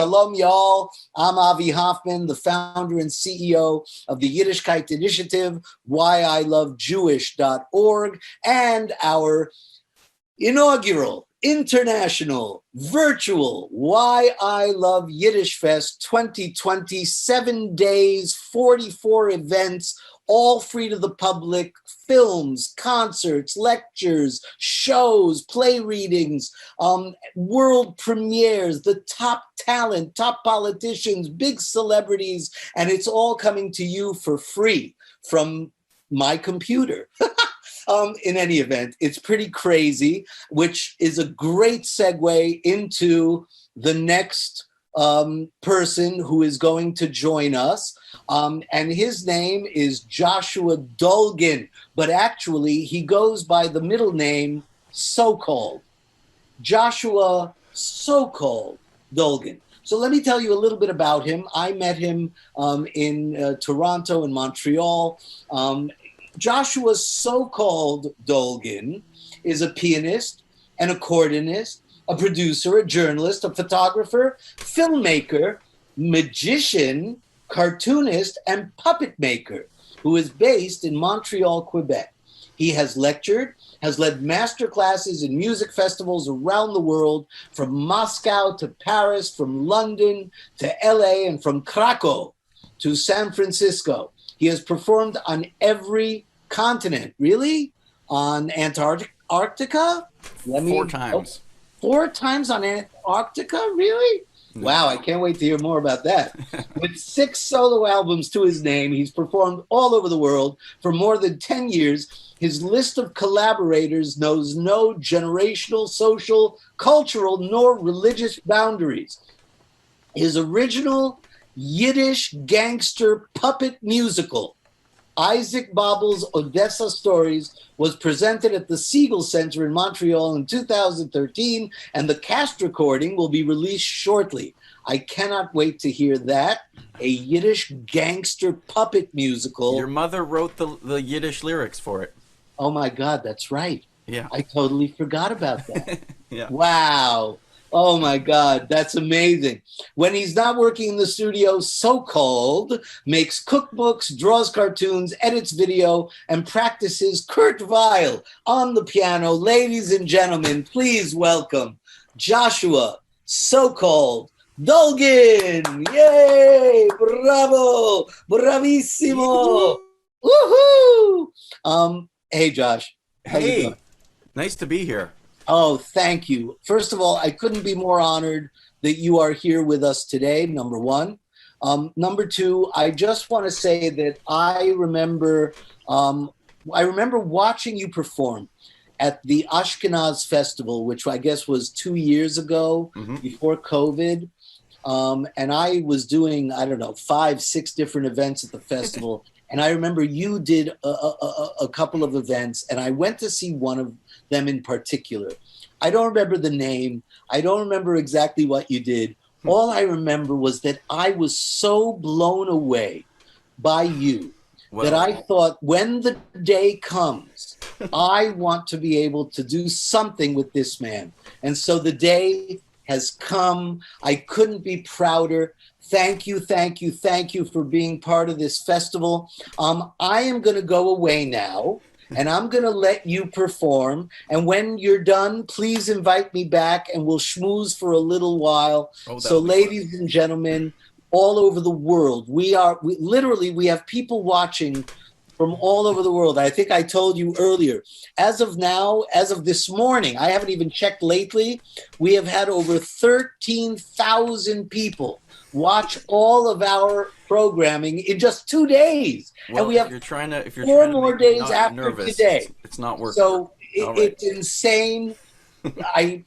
Shalom, y'all. I'm Avi Hoffman, the founder and CEO of the Yiddishkeit Initiative, whyilovejewish.org, and our inaugural international virtual Why I Love Yiddish Fest 2020, 7 days, 44 events, all free to the public, films, concerts, lectures, shows, play readings, world premieres, the top talent, top politicians, big celebrities, and it's all coming to you for free from my computer. In any event, it's pretty crazy, which is a great segue into the next person who is going to join us. And his name is Joshua Dolgin, but actually he goes by the middle name SoCalled. Joshua SoCalled Dulgin. So let me tell you a little bit about him. I met him in Toronto and Montreal. Joshua SoCalled Dolgin is a pianist, an accordionist, a producer, a journalist, a photographer, filmmaker, magician, cartoonist, and puppet maker who is based in Montreal, Quebec. He has lectured, has led master classes in music festivals around the world, from Moscow to Paris, from London to LA, and from Krakow to San Francisco. He has performed on every continent. Really? On Antarctica? 4 times. 4 times on Antarctica? Really? No. Wow, I can't wait to hear more about that. With 6 solo albums to his name, he's performed all over the world for more than 10 years. His list of collaborators knows no generational, social, cultural, nor religious boundaries. His original Yiddish gangster puppet musical, Isaac Babel's Odessa Stories, was presented at the Siegel Center in Montreal in 2013, and the cast recording will be released shortly. I cannot wait to hear that. A Yiddish gangster puppet musical. Your mother wrote the Yiddish lyrics for it. Oh my God, that's right. Yeah. I totally forgot about that. Yeah. Wow. Oh my God, that's amazing. When he's not working in the studio, SoCalled makes cookbooks, draws cartoons, edits video, and practices Kurt Weill on the piano. Ladies and gentlemen, please welcome Joshua SoCalled Dolgin. Yay! Bravo! Bravissimo! Woohoo! Hey, Josh. Hey, nice to be here. Oh, thank you. First of all, I couldn't be more honored that you are here with us today, number one. Number two, I just want to say that I remember watching you perform at the Ashkenaz Festival, which I guess was 2 years ago, before COVID. And I was doing, 5, 6 different events at the festival. And I remember you did a couple of events, and I went to see one of them in particular. I don't remember the name. I don't remember exactly what you did. All I remember was that I was so blown away by you that I thought, when the day comes, I want to be able to do something with this man. And so the day has come. I couldn't be prouder. Thank you, thank you, thank you for being part of this festival. I am going to go away now, and I'm going to let you perform. And when you're done, please invite me back, and we'll schmooze for a little while. So, ladies and gentlemen, all over the world, we have people watching from all over the world. I think I told you earlier, as of now, as of this morning, I haven't even checked lately, we have had over 13,000 people watch all of our programming in just 2 days. Well, and we have if you're 4 more days after nervous, today. It's not working. So it's insane. I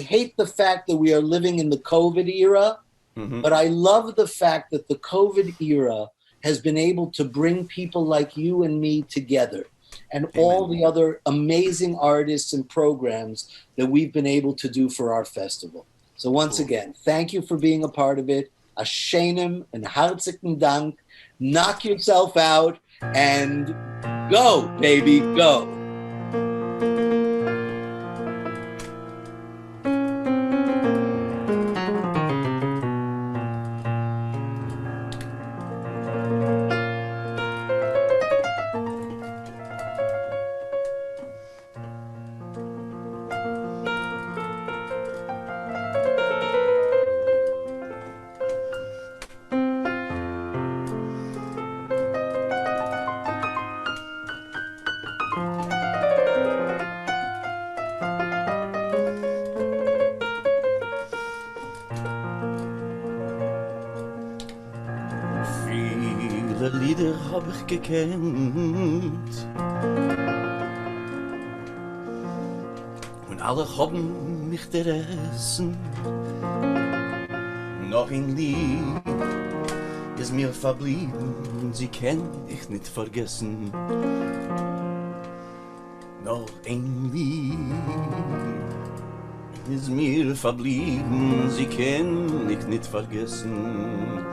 hate the fact that we are living in the COVID era, but I love the fact that the COVID era has been able to bring people like you and me together, and all the other amazing artists and programs that we've been able to do for our festival. So once again, thank you for being a part of it. Ashenim and herzlichen Dank. Knock yourself out and go, baby, go. alle Lieder hab ich gekannt. Und alle haben mich zerrissen. Noch ein Lied ist mir verblieben, sie kann ich nicht vergessen. Noch ein Lied ist mir verblieben, sie kann ich nicht vergessen.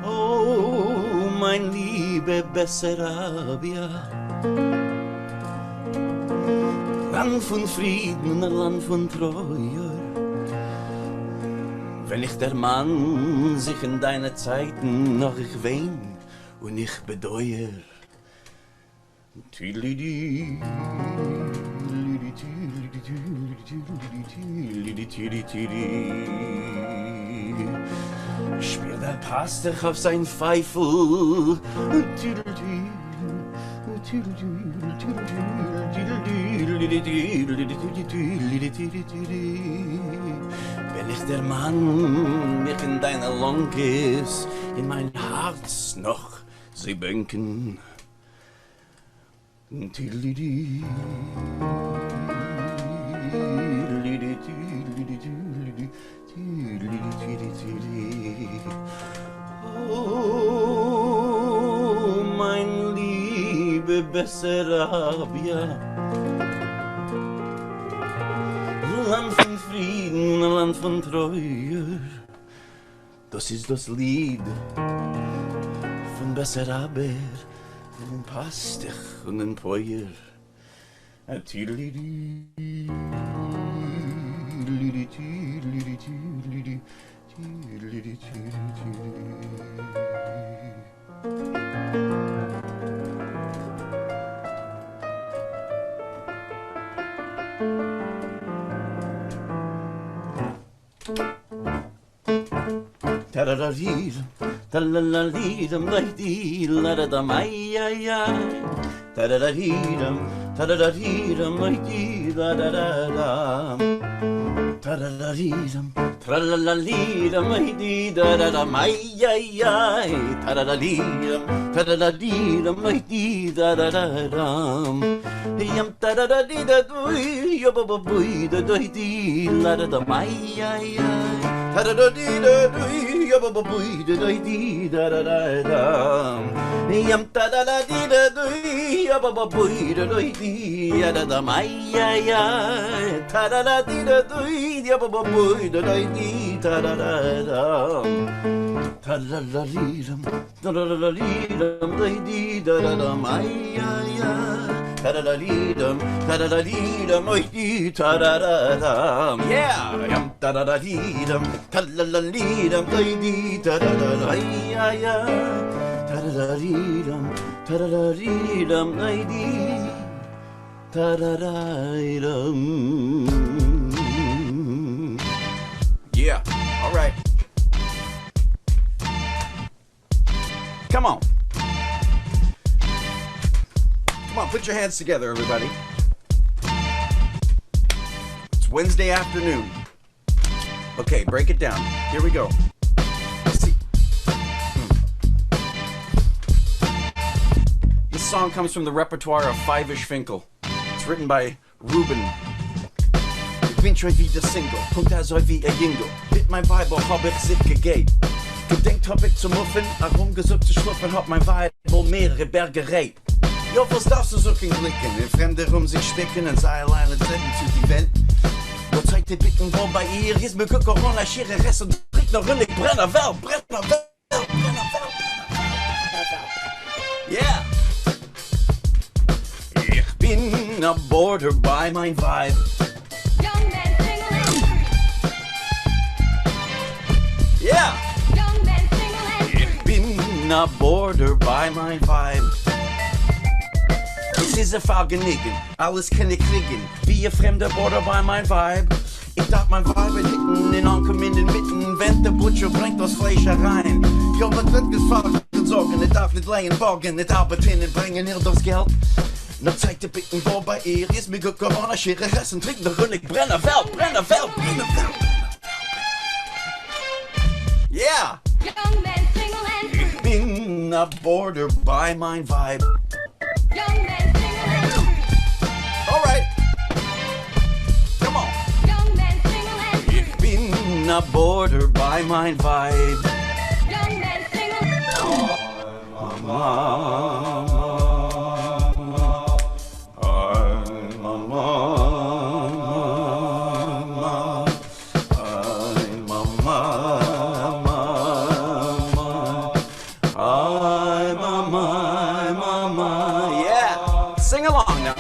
Oh, mein liebe Bessarabia, Land von Frieden, ein Land von Treue. Wenn ich der Mann sich in deine Zeiten noch ich wein und ich bedeue. Spielt der Pastor auf sein Pfeifel. Wenn ich der Mann mich in deine Longes, in mein Herz noch sie bänken. Oh, mein liebe Bessarabia, Land von Frieden, Land von Treue. Das ist das Lied von Bessarabia, den Pastor und den Feuer. Tarararir, talalaridam, laidil, laradam, ay, ay, ay. Tarararidam, tarararidam, laidil, laradam. Tarararidam, tralalaridam, laidil, laradam, ay, ay, ay. Tarararidam, tarararidam, laidil, laradam. Yam tararadida, dui, yobababuy, da doidi, laradam, ay, ay, ay. Ta-da-da-dee-da, dee, ya-ba-ba-boo, da-da-dee, da-da-da-da. Yam ta-da-da-dee-da, dee, ya-ba-ba-boo, da-da-dee, ya-da-dam, ay-ay-ay. Ta-da-da-dee-da, dee, ya-ba-ba-boo, da-da-dee, ta-da-da-dam. Ta-da-da-dee-dam, ta-da-da-dee-dam, da-dee, da-da-dam, ay-ay-ay. Ta-da-da-dee-dam, ta-da-da-dee-dam, oy-dee, ta-da-da-dam. Yeah! Yam ta-da-da-dee-dam, ta-la-la-dee-dam, oy-dee, ta-da-da-dam, ay-ay-ay. Ta-da-da-dee-dam, ta-da-da-dee-dam, oy-dee, ta-da-da-dam. Yeah, all right. Come on. Come on, put your hands together, everybody. It's Wednesday afternoon. Okay, break it down. Here we go. See. This song comes from the repertoire of Five-ish Finkel. It's written by Ruben. Ich bin schon wieder Single, kommt so wie Jingle. Mit mein Bible hab ich sich gegeben. Gedenkt hab ich zu muffen, herumgesucht zu schnuppern, hab mein Bible mehrere Berge reit. Jo, was darfst du so blicken? In Fremde sich spicken und sei alleine treffen zu die Welt. Wo zeigt die Blicken wo bei ihr? Hier ist mir Corona, Schere, Rest und trinkt noch Rüllig, Brenner, Welt, Brenner, Welt, Brenner, Welt. Yeah! Ich bin a border by mein Vibe. Young man, single and free. Yeah! Young man, single and free. Ich bin a border by mein Vibe. Es ist ein Vergnügen, alles kann ich kriegen, wie ein fremder Border bei mein Vibe. Ich darf mein Vibe hitten, in Ankommen in den Mitten, wenn der Butcher bringt das Fleisch herein. Jo, was wird gefragt und sorgen, ich darf nicht leihen, borgen, nicht arbeiten und bringen ihr das Geld. Na zeigt der Bitten, wo bei ihr ist mir gut Corona, Schere, Rest und trinkt noch Rüllig, Brenner, Welt, Brenner, Welt, Brenner, Welt. Yeah! Young man, single and free. Ich bin the border by mein vibe. Young men singling street. All right. Come on. Young men singling street. Ich bin the border by mein vibe. Young men singling Yeah, sing along now.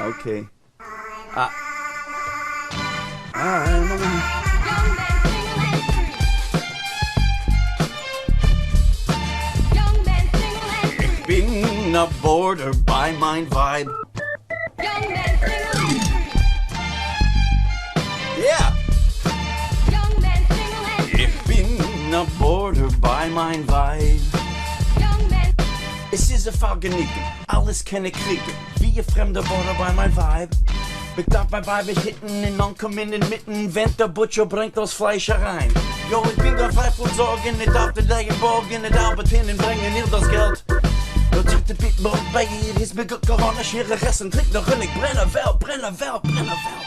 Okay. Young men singling street. Young men singling street. Bin the border by mein vibe. Young men singling street. Yeah. Young men singling street. Ich bin the border by mein vibe. Young men Es ist ein Vergnügen, alles kann ich kriegen. Wie ein fremder Border bei mein Vibe. Ich darf mein Vibe hitten und ankommen inmitten, wenn der Butcher bringt das Fleisch herein. Jo, ich bin der frei von Sorgen, ich darf den Legen borgen, ich arbeite und bringen ihr das Geld. Du tut die Bitburg bei ihr, ist mir gut gehauen, ich ihre Resten trink noch und ich brenne Welt, brenne Welt, brenne Welt.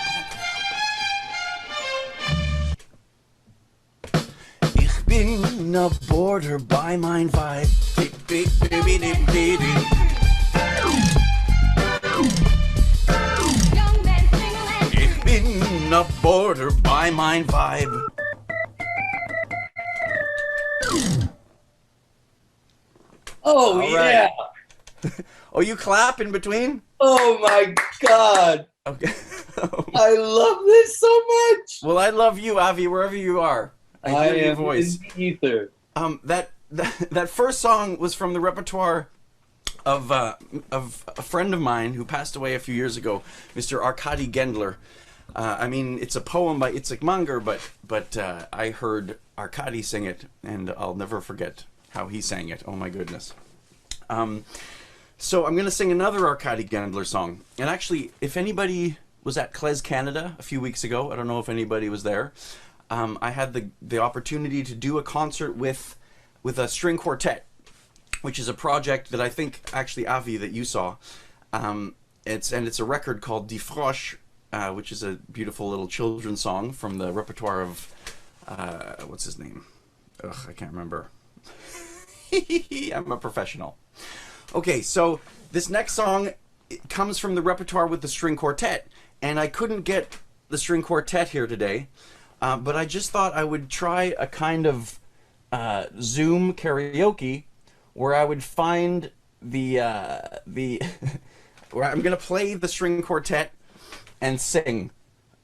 Ich bin a border by mein Vibe. Beep, beep, beep, beep, beep, beep, beep. Young men singling street. Ich bin a border by mein Vibe. Oh, All yeah. right. Oh, you clap in between? Oh, my God. Okay. I love this so much. Well, I love you, Avi, wherever you are. I hear your am voice. in the ether. That first song was from the repertoire of a friend of mine who passed away a few years ago, Mr. Arkady Gendler. I mean, it's a poem by Itzik Munger, but I heard Arkady sing it, and I'll never forget how he sang it. Oh my goodness. So I'm going to sing another Arkady Gendler song. And actually, if anybody was at Kles Canada a few weeks ago, I don't know if anybody was there, I had the opportunity to do a concert with a string quartet, which is a project that I think actually, Avi, that you saw. It's a record called Defrosh, which is a beautiful little children's song from the repertoire of what's his name? Ugh, I can't remember. I'm a professional. Okay, so this next song comes from the repertoire with the string quartet, and I couldn't get the string quartet here today, but I just thought I would try a kind of Zoom karaoke where I would find the where I'm gonna play the string quartet and sing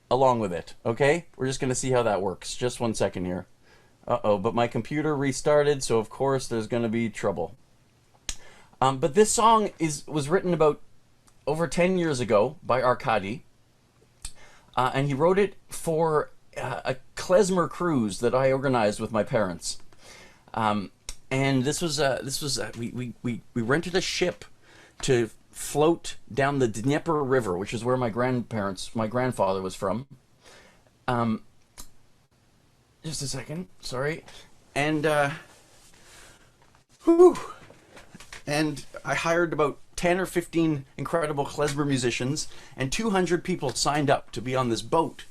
along with it. Okay, we're just gonna see how that works. Just 1 second here. Uh-oh, but my computer restarted, so of course there's gonna be trouble. But this song was written about over 10 years ago by Arkady, and he wrote it for a klezmer cruise that I organized with my parents. And we rented a ship to float down the Dnieper River, which is where my grandfather was from. Just a second, sorry. And and I hired about 10 or 15 incredible klezmer musicians, and 200 people signed up to be on this boat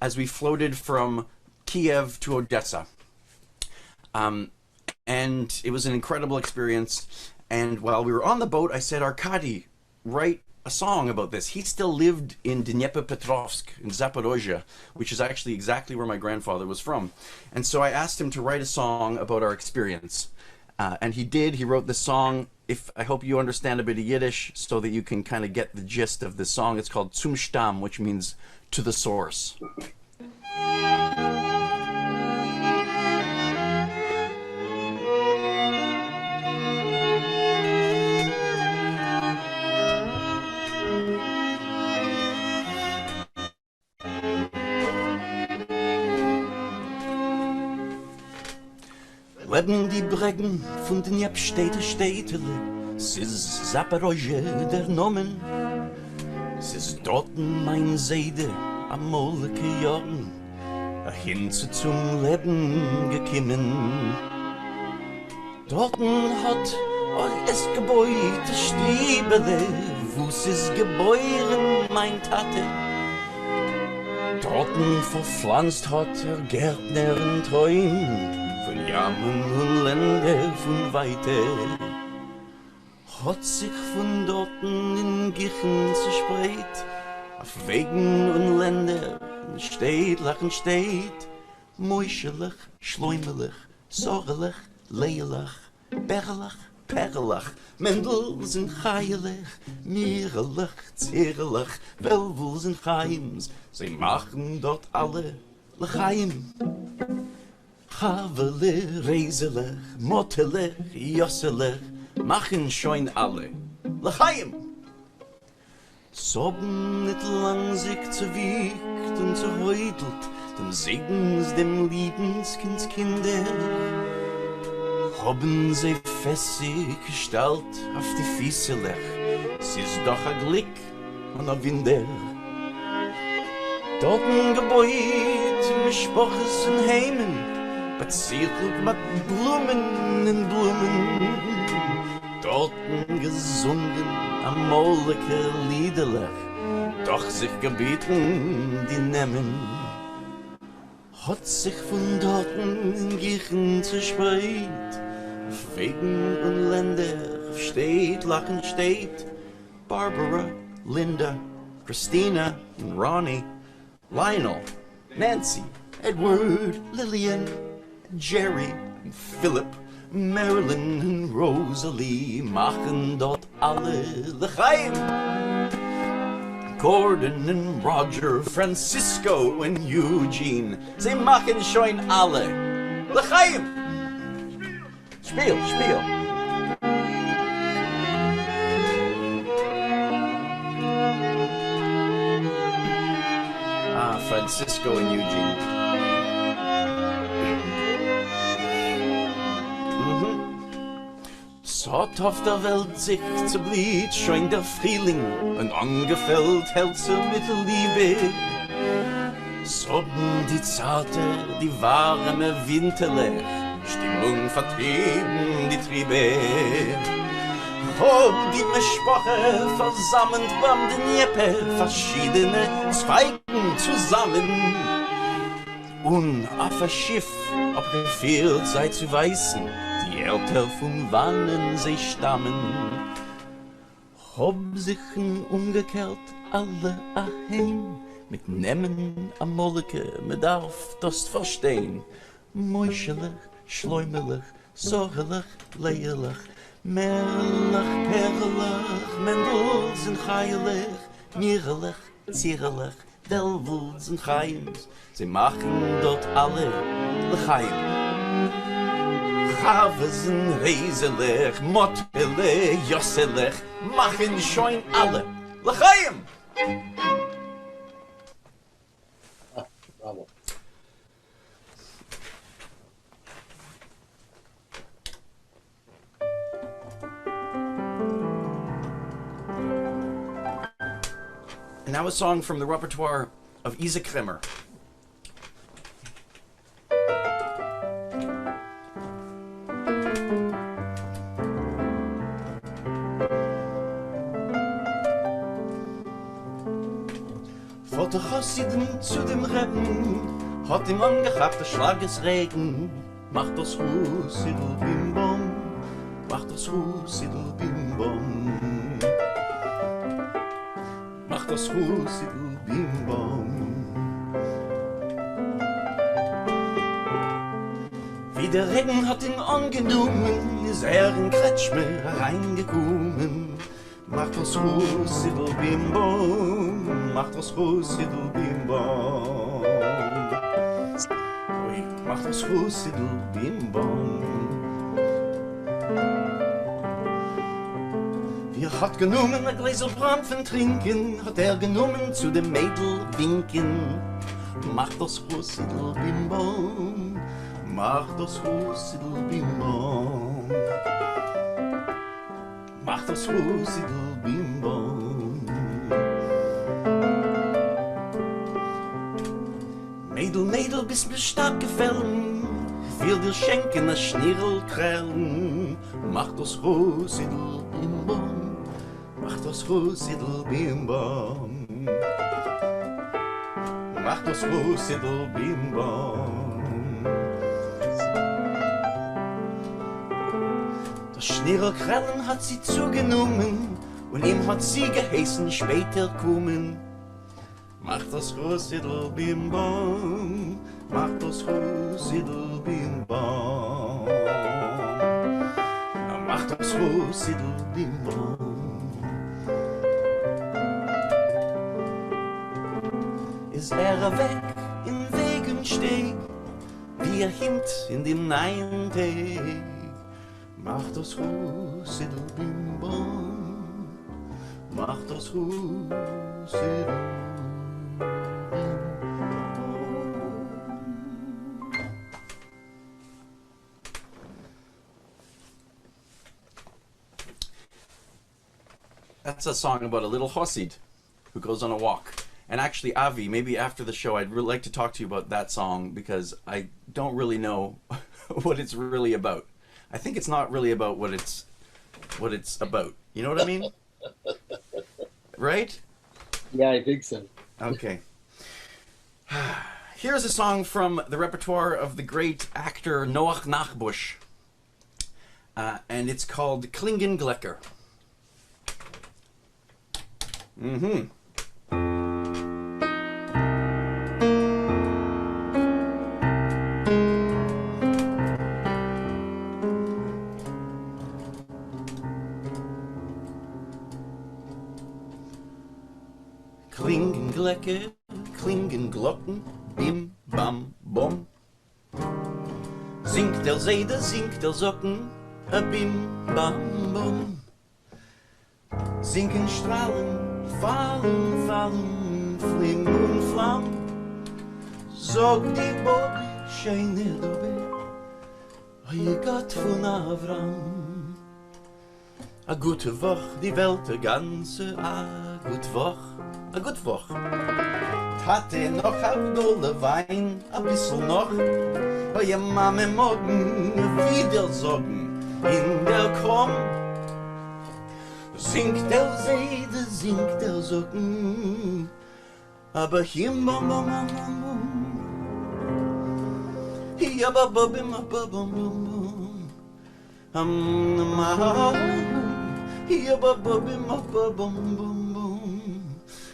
as we floated from Kiev to Odessa. And it was an incredible experience. And while we were on the boat, I said, Arkady, write a song about this. He still lived in Dnepropetrovsk, in Zaporozhye, which is actually exactly where my grandfather was from. And so I asked him to write a song about our experience. And he did. He wrote this song. I hope you understand a bit of Yiddish so that you can kind of get the gist of this song. It's called Zum Stamm, which means to the source. Leben die Breggen von den Jebstädter Städtele, es ist Zaporozhye der Nomen, es ist dorten mein Seide am Molke Jorn, hinzu zum Leben gekimmen. Dorten hat es Gebäude Stiebele, wo's ist geboren mein Tate. Dorten verpflanzt hat Gärtnerin Treuen, von Jammen und Länder von Weite. Hat sich von dorten in Gichen zerspreit, auf Wegen und Länder, steht, lachen steht, moischelig, schleumelig, sorgelig, leelig, berlig, perlig, Mendel sind chayelig, mierelig, zierelig, Welwel sind chaims, sie machen dort alle lechaim. Chavelig, reiselig, mottelig, josselig, machen schon alle lechaim. Sobben nicht lang sich zerwiegt und zerheutelt, dem Segens, dem Liebenskinds Kinder. Haben sie fessig Gestalt auf die Fieselech, es ist doch ein Glück und ein Winder. Dorten Gebäude, Mischpoches und Heimen, bezirkelt mit Blumen und Blumen. Dorten gesungen am Molke Liederlech, doch sich gebeten die Nemmen. Hat sich von dorten in Gichen zerspreit, auf Wegen und Länder, auf steht, lachen steht, Barbara, Linda, Christina und Ronnie, Lionel, Nancy, Edward, Lillian, Jerry und Philip, Marilyn und Rosalie machen dort alle lechaim. Gordon and Roger, Francisco and Eugene, sie machen schon alle lechaim. Spiel, spiel. Ah, Francisco and Eugene. So hat auf der Welt sich zerblieht schon der Frühling und angefällt hält sie mit Liebe. So die zarte, die warme Winterlech, Stimmung vertrieben die Triebe. Ob die Mischpoche versammelt beim den Jeppe, verschiedene Zweigen zusammen. Und auf ein Schiff abgeführt sei zu weißen, die Älter von Wannen sie stammen. Hab sich umgekehrt alle aheim, mit Nemmen am Molke, man darf das verstehen. Moischelig, schleumelig, sorgelig, leierlich, merlich, perlig, Mendel sind chayelig, mierlich, zierlich, Welwel sind chaims, sie machen dort alle lechaim. Chavesen, reiselig, mottelig, josselig, machen schon alle lechaim. Bravo. And now a song from the repertoire of Isa Kremer. Vor der Chassiden zu dem Reben hat ihm angehabt der Schlagesregen. Macht das Russidl bim bom, macht das Russidl bim bom. Macht das Russidl bim bom. Wie der Regen hat ihn angenommen, ist in Kretschmer reingekommen. Macht das Russidl bim bom, macht das Russidl bim bom. Ui, macht das Russidl bim bom. Wir hat genommen ein Gläser Brampfen trinken, hat genommen zu dem Mädel winken. Macht das Russidl bim bom, Mach das Husidl bim bom. Mach das Husidl bim bom. Mädel, Mädel, bist mir stark gefallen. Will dir schenken a Schnirrelkrellen. Mach das Husidl bim bom. Mach das Husidl bim bom. Mach das Husidl bim bom. Das Schnirrelkrellen hat sie zugenommen und ihm hat sie geheißen später kommen. Mach das Husidl bim bom. Mach das Husidl bim bom. Mach das Husidl bim bom. Ist weg in Wegensteg, wie hint in dem neuen Tag. Mach das Husidl bim bom. Mach das Husidl bim bom. That's a song about a little Hasid who goes on a walk. And actually, Avi, maybe after the show, I'd really like to talk to you about that song because I don't really know what it's really about. I think it's not really about what it's about. You know what I mean? Right? Yeah, I think so. Okay. Here's a song from the repertoire of the great actor Noach Nachbush. And it's called Klingen Glecker. Mm-hmm. Klingen Glecke, klingen Glocken, bim, bam, bom. Singt der Seide, singt der Socken, a bim, bam, bom. Sinken Strahlen, fallen, fallen, fling und flamm. Sog die Bobby, scheine dobe, oi Gott von Avram. A gute Woch, die Welt, a ganze, a gut Woch. A gut Woch. Hatte noch halb dolle Wein, a bissl noch. Oje Mame morgen wieder sorgen in der Krumm. Singt der Seide, singt der Socken. Aber hier bam bam bam bam bam. Hier bam bam bam bam bam. Hier bam bam bam bam bam.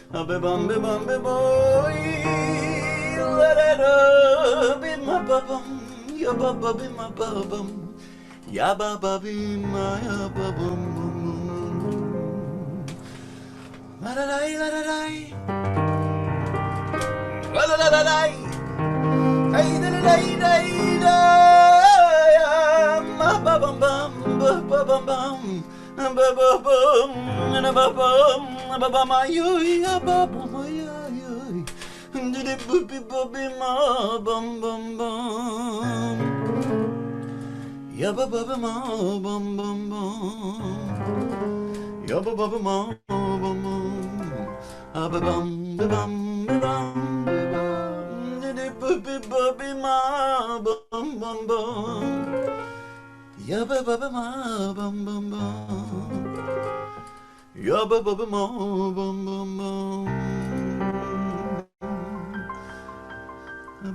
Bam bam bam boy, la la la, bim bam bam, ya bam bam bam, ya bam bam ya bam. La la la la la la, la la la la, hey la la la la, ya bam bam bam bam bam. Bam bam bam bam ayoy bam ayoy did it booby booby ma bam bam bam ya bam bam bam bam ya bam bam bam bam bam bam bam did it booby booby ma bam bam bam ya ba ba ba ma bam bam bam ya ba ba ba ma bam bam bam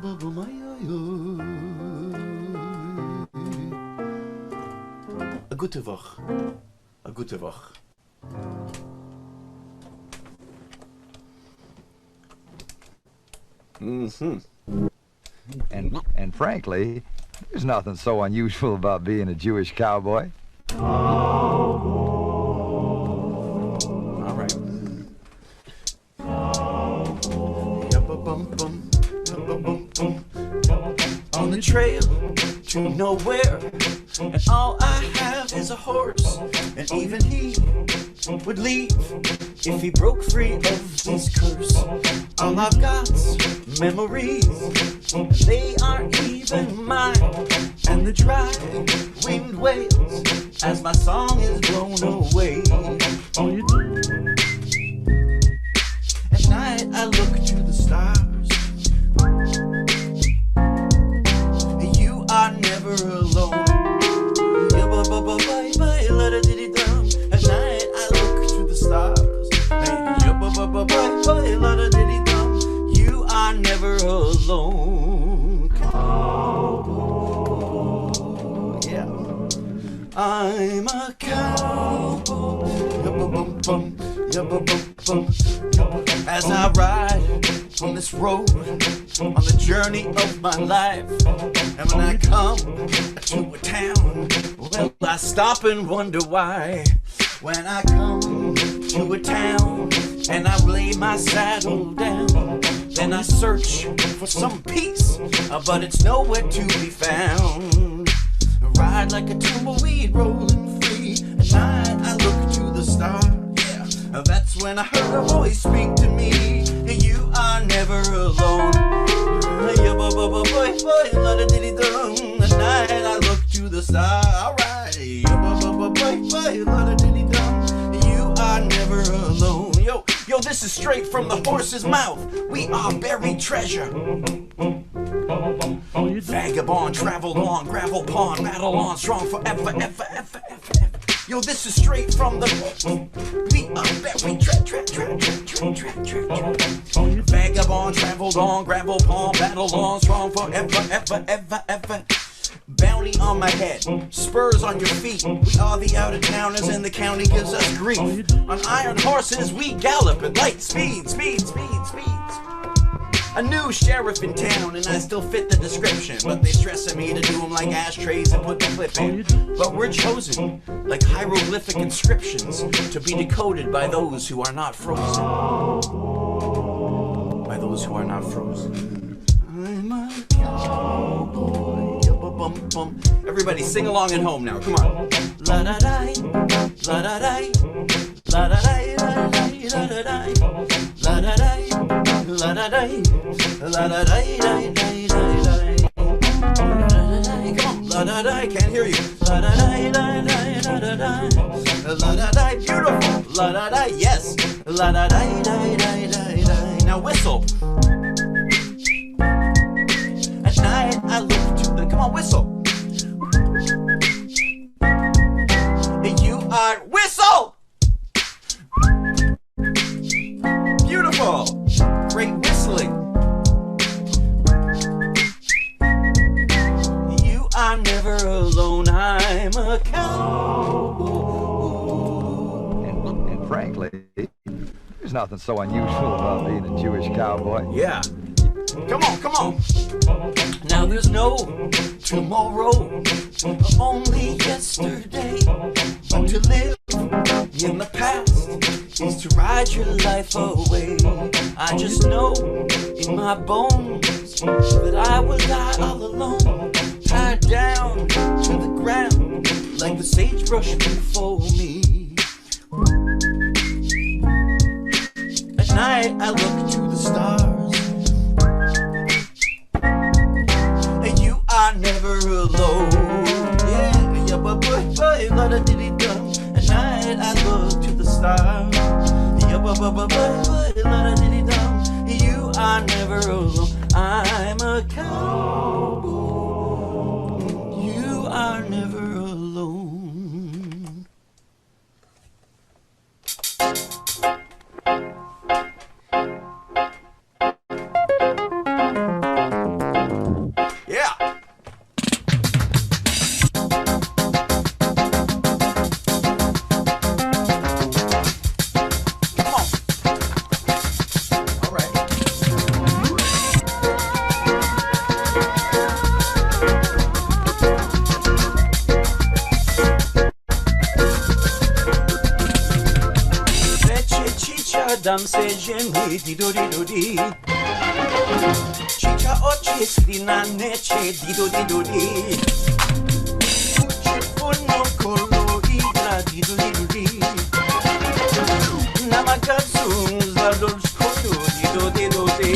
ba ba ma yo a gute Woch, a gute Woch. Mm-hmm. And frankly, there's nothing so unusual about being a Jewish cowboy. All right. On the trail to nowhere, and all I have is a horse, and even he would leave if he broke free of his curse. All I've got's memories, they aren't even mine. And the dry wind wails as my song is blown away. At night I look to the stars. You are never alone. At night I look to the stars. You are never alone. Yeah. I'm a cowboy. As I ride on this road, on the journey of my life, and when I come to a town, well, I stop and wonder why. When I come to a town and I lay my saddle down, then I search for some peace, but it's nowhere to be found. I ride like a tumbleweed rolling free. At night I look to the stars. Yeah, that's when I heard a voice speak to me. You are never alone. At night I look to the stars. Alright. You are never alone. Yo, this is straight from the horse's mouth. We are buried treasure. Vagabond, traveled on, gravel pond, battle on, strong forever, ever, ever, ever, ever. Yo, this is straight from the... We are buried treasure. Vagabond, traveled on, gravel pond, battle on, strong forever, ever, ever, ever. Bounty on my head, spurs on your feet. We are the out-of-towners and the county gives us grief. On iron horses we gallop at light speed. A new sheriff in town and I still fit the description, but they stressing me to do them like ashtrays and put the clip in. But we're chosen like hieroglyphic inscriptions to be decoded by those who are not frozen. By those who are not frozen. I'm a cowboy. Everybody sing along at home now, come on. La da da, la da da, la da da, la da da, la da da, la da da, la da da, come on, la da da, can't hear you. La da da, la da da, la da da, beautiful, la da da, yes, la da da, now whistle. At night I look to the, come on, whistle. You are, whistle! Beautiful, great whistling. You are never alone, I'm a cowboy. And frankly, there's nothing so unusual about being a Jewish cowboy. Yeah. Come on. Now there's no tomorrow, only yesterday. But to live in the past is to ride your life away. I just know in my bones that I will die all alone, tied down to the ground like the sagebrush before me. At night I look to the stars. are never alone. Yeah, but boy, lot of diddy dum. At night I look to the stars. Yeah, but lot of diddy dum. You are never alone. I'm a cowboy. You are never alone. Yeah. Come on. All right. Leche chicha dam se geni di do di do di. Chicha oche slina neche di do di do di. Uche funo kolo idra di do di. Namakazu zadol skoto di do di.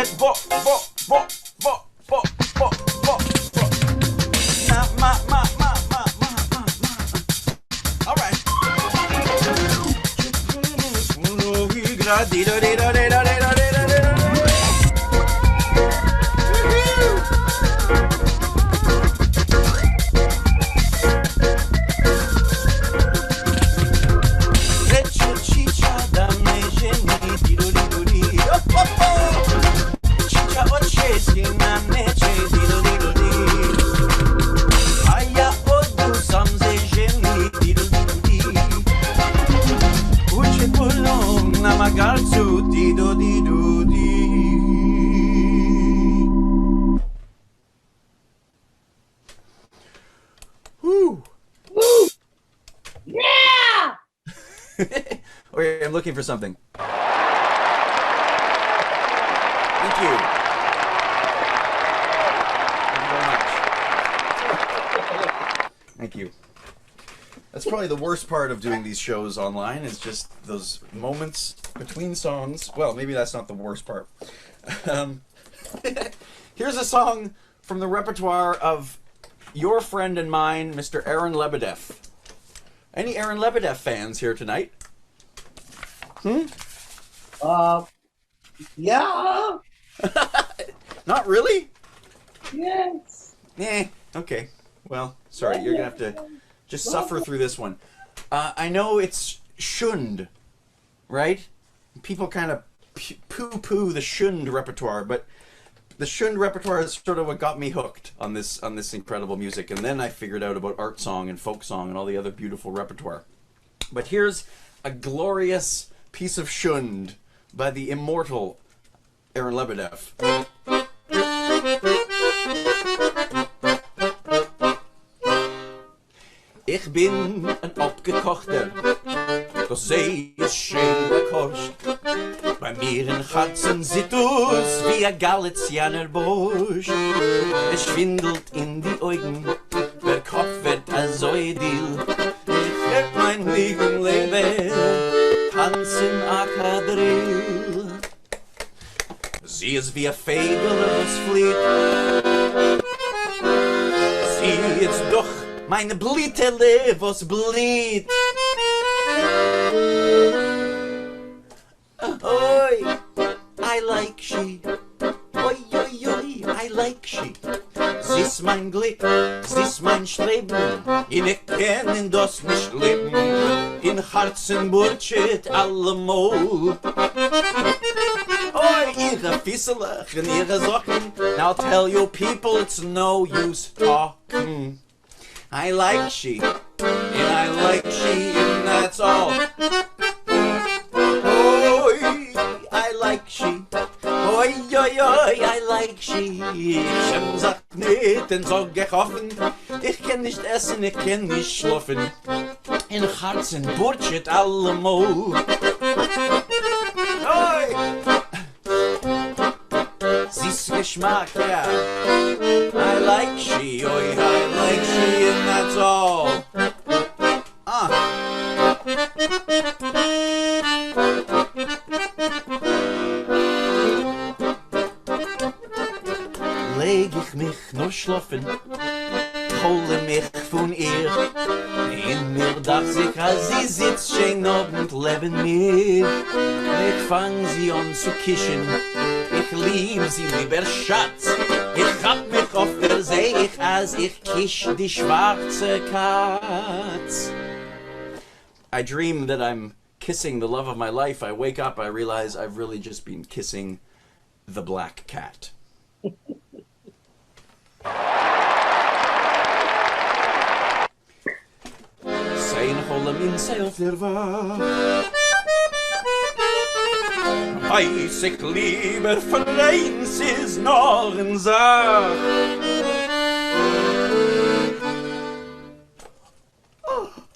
Bullshit, bo. Ma. All right. Yeah! Okay, I'm looking for something. Thank you. Thank you very much. Thank you. That's probably the worst part of doing these shows online, is just those moments between songs. Well, maybe that's not the worst part. Here's a song from the repertoire of your friend and mine, Mr. Aaron Lebedev. Any Aaron Lebedev fans here tonight? Yeah. Not really? Yes. Okay. Well, sorry, you're gonna have to just suffer through this one. I know it's Shund, right? People kind of poo-poo the Shund repertoire, but the Shund repertoire is sort of what got me hooked on this incredible music, and then I figured out about art song and folk song and all the other beautiful repertoire. But here's a glorious piece of Shund by the immortal Aaron Lebedev. Ich bin ein abgekochter, das See ist schön gekocht. Bei mir in Herzen sieht aus wie ein Galizianer Busch. Es schwindelt in die Augen, der Kopf wird ein Säudil. Ich werd mein Leben tanzen a Quadrille. Sie ist wie ein Fegel, das flieht. Sie ist doch meine Blitele, was bliet. Oi, I like she. Oi, oi, oi, I like she. Sie ist mein Glück, sie ist mein Streben. Ich kann das nicht leben. In Herzen burtschet allemal. Oi, ihre Fisselach und ihre Socken. Now tell your people it's no use talking. I like she, and I like she, and that's all. Oi, I like she. Oi, oi, oi, I like she. Ich sag nicht und sag ich offen. Ich kann nicht essen, ich kann nicht schlafen. In Herzen burtschet allemal. Oi! Süß Geschmack, ja. I like she, oi, I like she, and that's all. Leg ich mich noch schlafen, hole mich von ihr. In mir dacht sich, als sie sitzt schön Abend leben mir. Ich fang sie an zu kischen, ich lieb sie lieber Schatz. Ich hab mich auf der See, als ich kisch die schwarze Katz. I dream that I'm kissing the love of my life. I wake up, I realize I've really just been kissing the black cat. Sein Holm in sig auf der Wacht. Weiß ich lieber von eins ist noch ein Sach.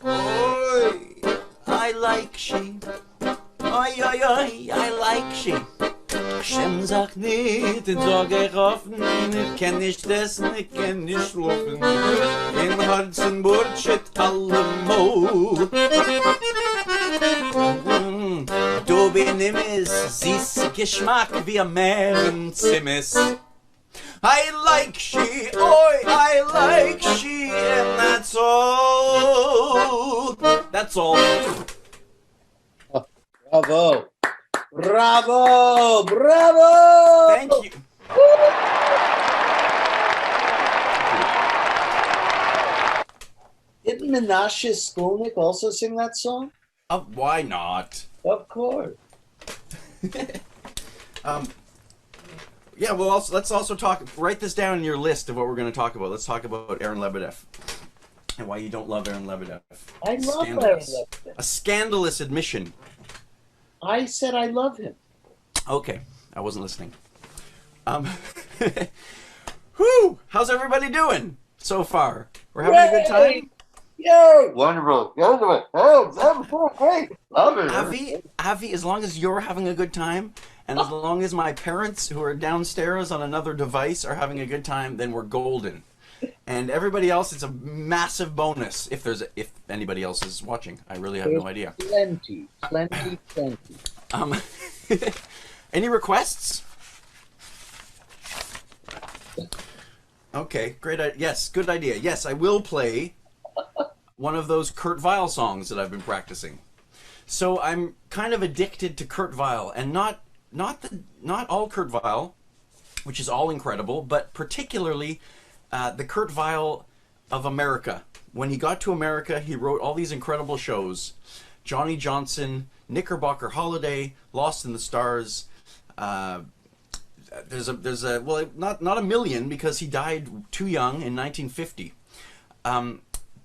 Oi, I like she. Oi, oi, oi, I like she. Shem sagt nicht, den sag ich offen. Ich kenn nicht essen, ich kenn nicht schlafen. In Herzen burtschet allemal. Du bist angenehmes, süßer Geschmack wie am Meerenzimmes. I like she, oi, I like she, and that's all. That's all. Bravo. Bravo. Bravo. Thank you. Didn't Menashe Skolnick also sing that song? Why not? Of course. Yeah, well, let's also talk. Write this down in your list of what we're going to talk about. Let's talk about Aaron Lebedev and why you don't love Aaron Lebedev. I love Aaron Lebedev. A scandalous admission. I said I love him. Okay, I wasn't listening. Whew! How's everybody doing so far? We're having a good time? Yo! Wonderful. Wonderful. Oh, that was so great. Love it. Avi, as long as you're having a good time, and as long as my parents, who are downstairs on another device, are having a good time, then we're golden. And everybody else, it's a massive bonus if anybody else is watching. I really have no idea. Plenty. Any requests? Okay, great. Yes, good idea. Yes, I will play one of those Kurt Weill songs that I've been practicing. So I'm kind of addicted to Kurt Weill, and not all Kurt Weill, which is all incredible, but particularly the Kurt Weill of America. When he got to America, he wrote all these incredible shows: Johnny Johnson, Knickerbocker Holiday, Lost in the Stars. There's a well, not a million, because he died too young in 1950.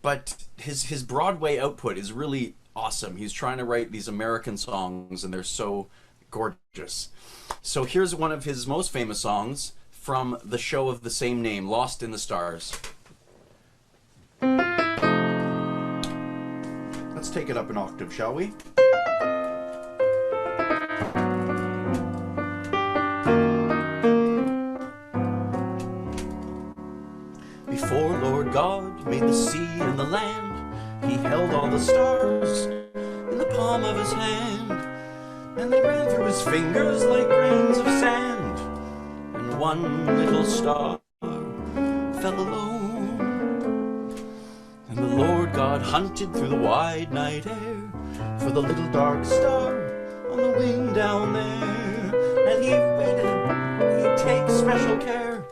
But his Broadway output is really awesome. He's trying to write these American songs, and they're so gorgeous. So here's one of his most famous songs from the show of the same name, Lost in the Stars. Let's take it up an octave, shall we? Before Lord God made the sea and the land, he held all the stars in the palm of his hand, and they ran through his fingers like grains of sand, and one little star fell alone. And the Lord God hunted through the wide night air for the little dark star on the wing down there, and he waited, he'd take special care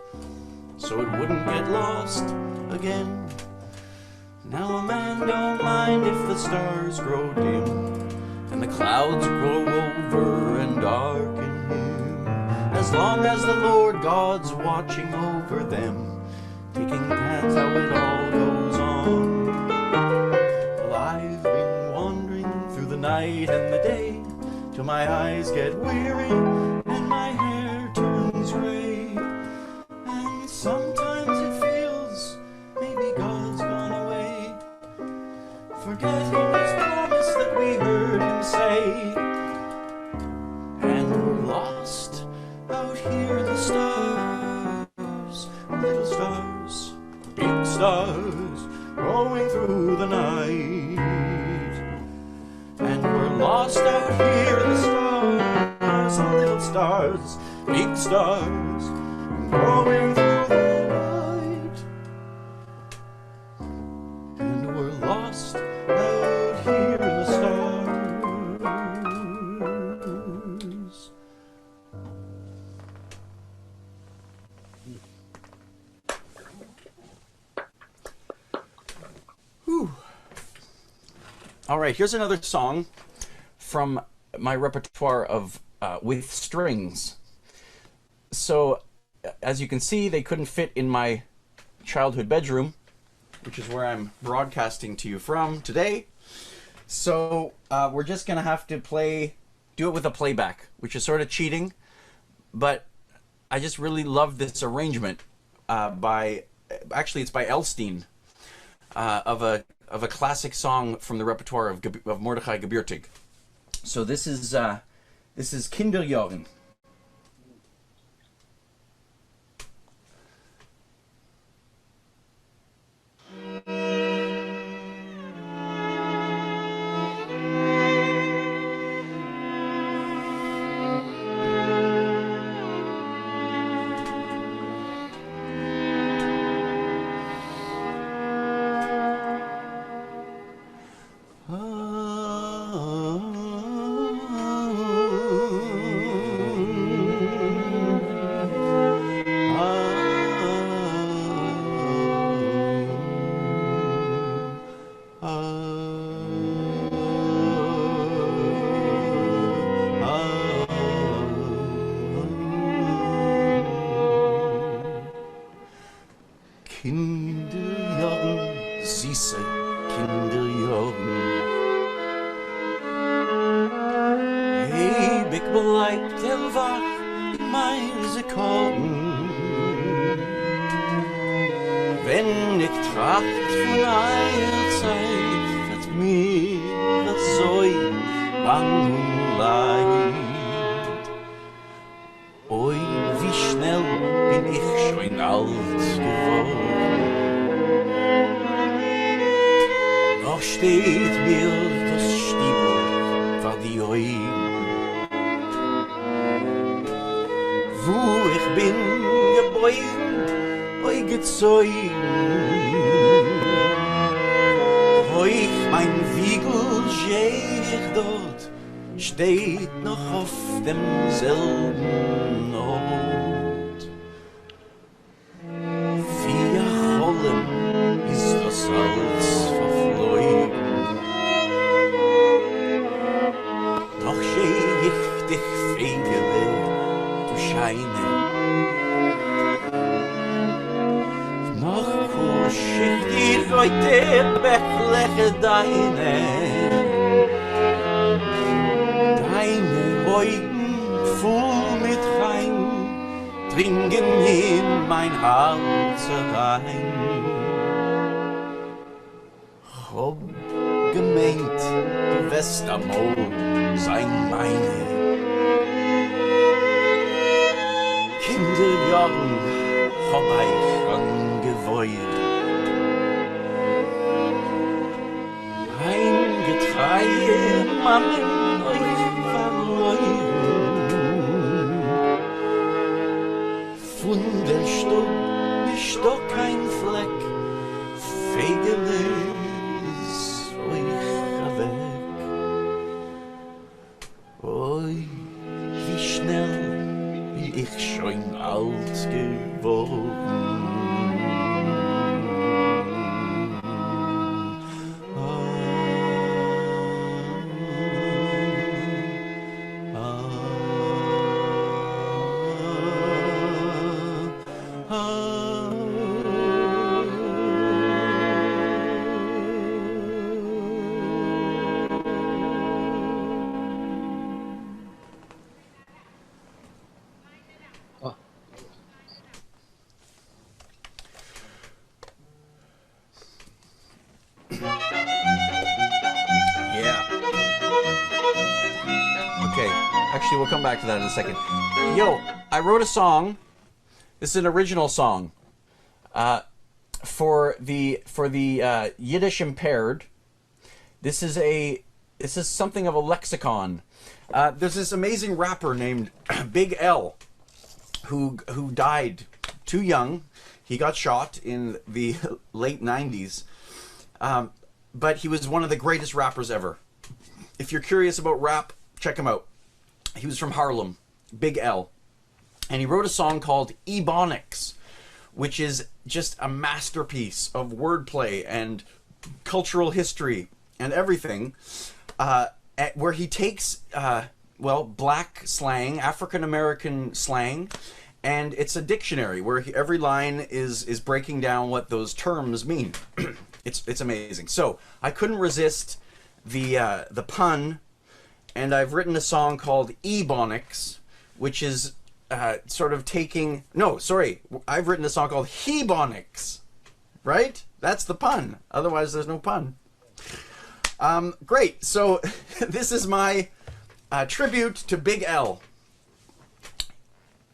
so it wouldn't get lost again. Now a man don't mind if the stars grow dim and the clouds grow over and darken him, as long as the Lord God's watching over them, taking that's how it all goes on. Well, I've been wandering through the night and the day till my eyes get weary and my hair turns gray, and sometimes it feels maybe God's gone away, forgetting his promise that we heard him say, and we're lost out here in the stars, little stars, big stars, going through the night, and we're lost out here in the stars, little stars, big stars, going through the night, and we're lost out here in the stars. Whew. All right, here's another song from my repertoire of with strings. So, as you can see, they couldn't fit in my childhood bedroom, which is where I'm broadcasting to you from today. So we're just gonna have to do it with a playback, which is sort of cheating, but I just really love this arrangement actually it's by Elstein, of a classic song from the repertoire of Mordechai Gebürtig. So this is Kinderjahren. Kinderjahren, süße Kinderjahren. Ewig bleibt wach in meine Korn. Wenn ich tracht von einer Zeit, wird mir das so bang und leid. Oi, wie schnell bin ich schon alt geworden. Noch steht mir das Stiebel vor die Augen. Wo ich bin geboren, oi gezeugen. Euch mein Wiegel schäg dort, steht noch auf demselben Ort. Wie Hollen ist das Salz verflogen. Noch schäg ich dich Fegele, du Scheine. Noch kusch ich dir heute Bächleche deine Augen voll mit Rein dringen in mein Herz rein. Hab gemeint, du wirst einmal sein meine Kinderjahren hab ich angeweiht. Ein Getreie Mannen euch verloren. Von der Stub ist doch kein Fleck, Fegele ist euch weg. Oi, wie schnell bin ich schon alt geworden. Actually, we'll come back to that in a second. Yo, I wrote a song. This is an original song for the Yiddish impaired. This is something of a lexicon. There's this amazing rapper named Big L, who died too young. He got shot in the late 90s, but he was one of the greatest rappers ever. If you're curious about rap, check him out. He was from Harlem, Big L. And he wrote a song called Ebonics, which is just a masterpiece of wordplay and cultural history and everything, where he takes, black slang, African-American slang, and it's a dictionary where every line is breaking down what those terms mean. It's amazing. So I couldn't resist the pun, and I've written a song called Ebonics, which is sort of taking... No, sorry. I've written a song called Hebonics, right? That's the pun. Otherwise, there's no pun. Great. So this is my tribute to Big L.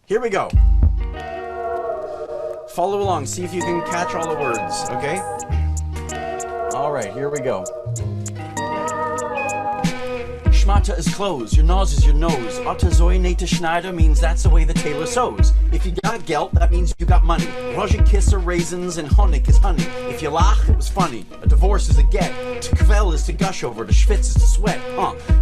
Here we go. Follow along. See if you can catch all the words, okay? All right, here we go. Schmata is closed, your nose is your nose. Otazoinate Schneider means that's the way the tailor sews. If you got gelt, that means you got money. Roger kiss are raisins and Honig is honey. If you lach, it was funny. A divorce is a get. To kvel is to gush over, to schwitz is to sweat.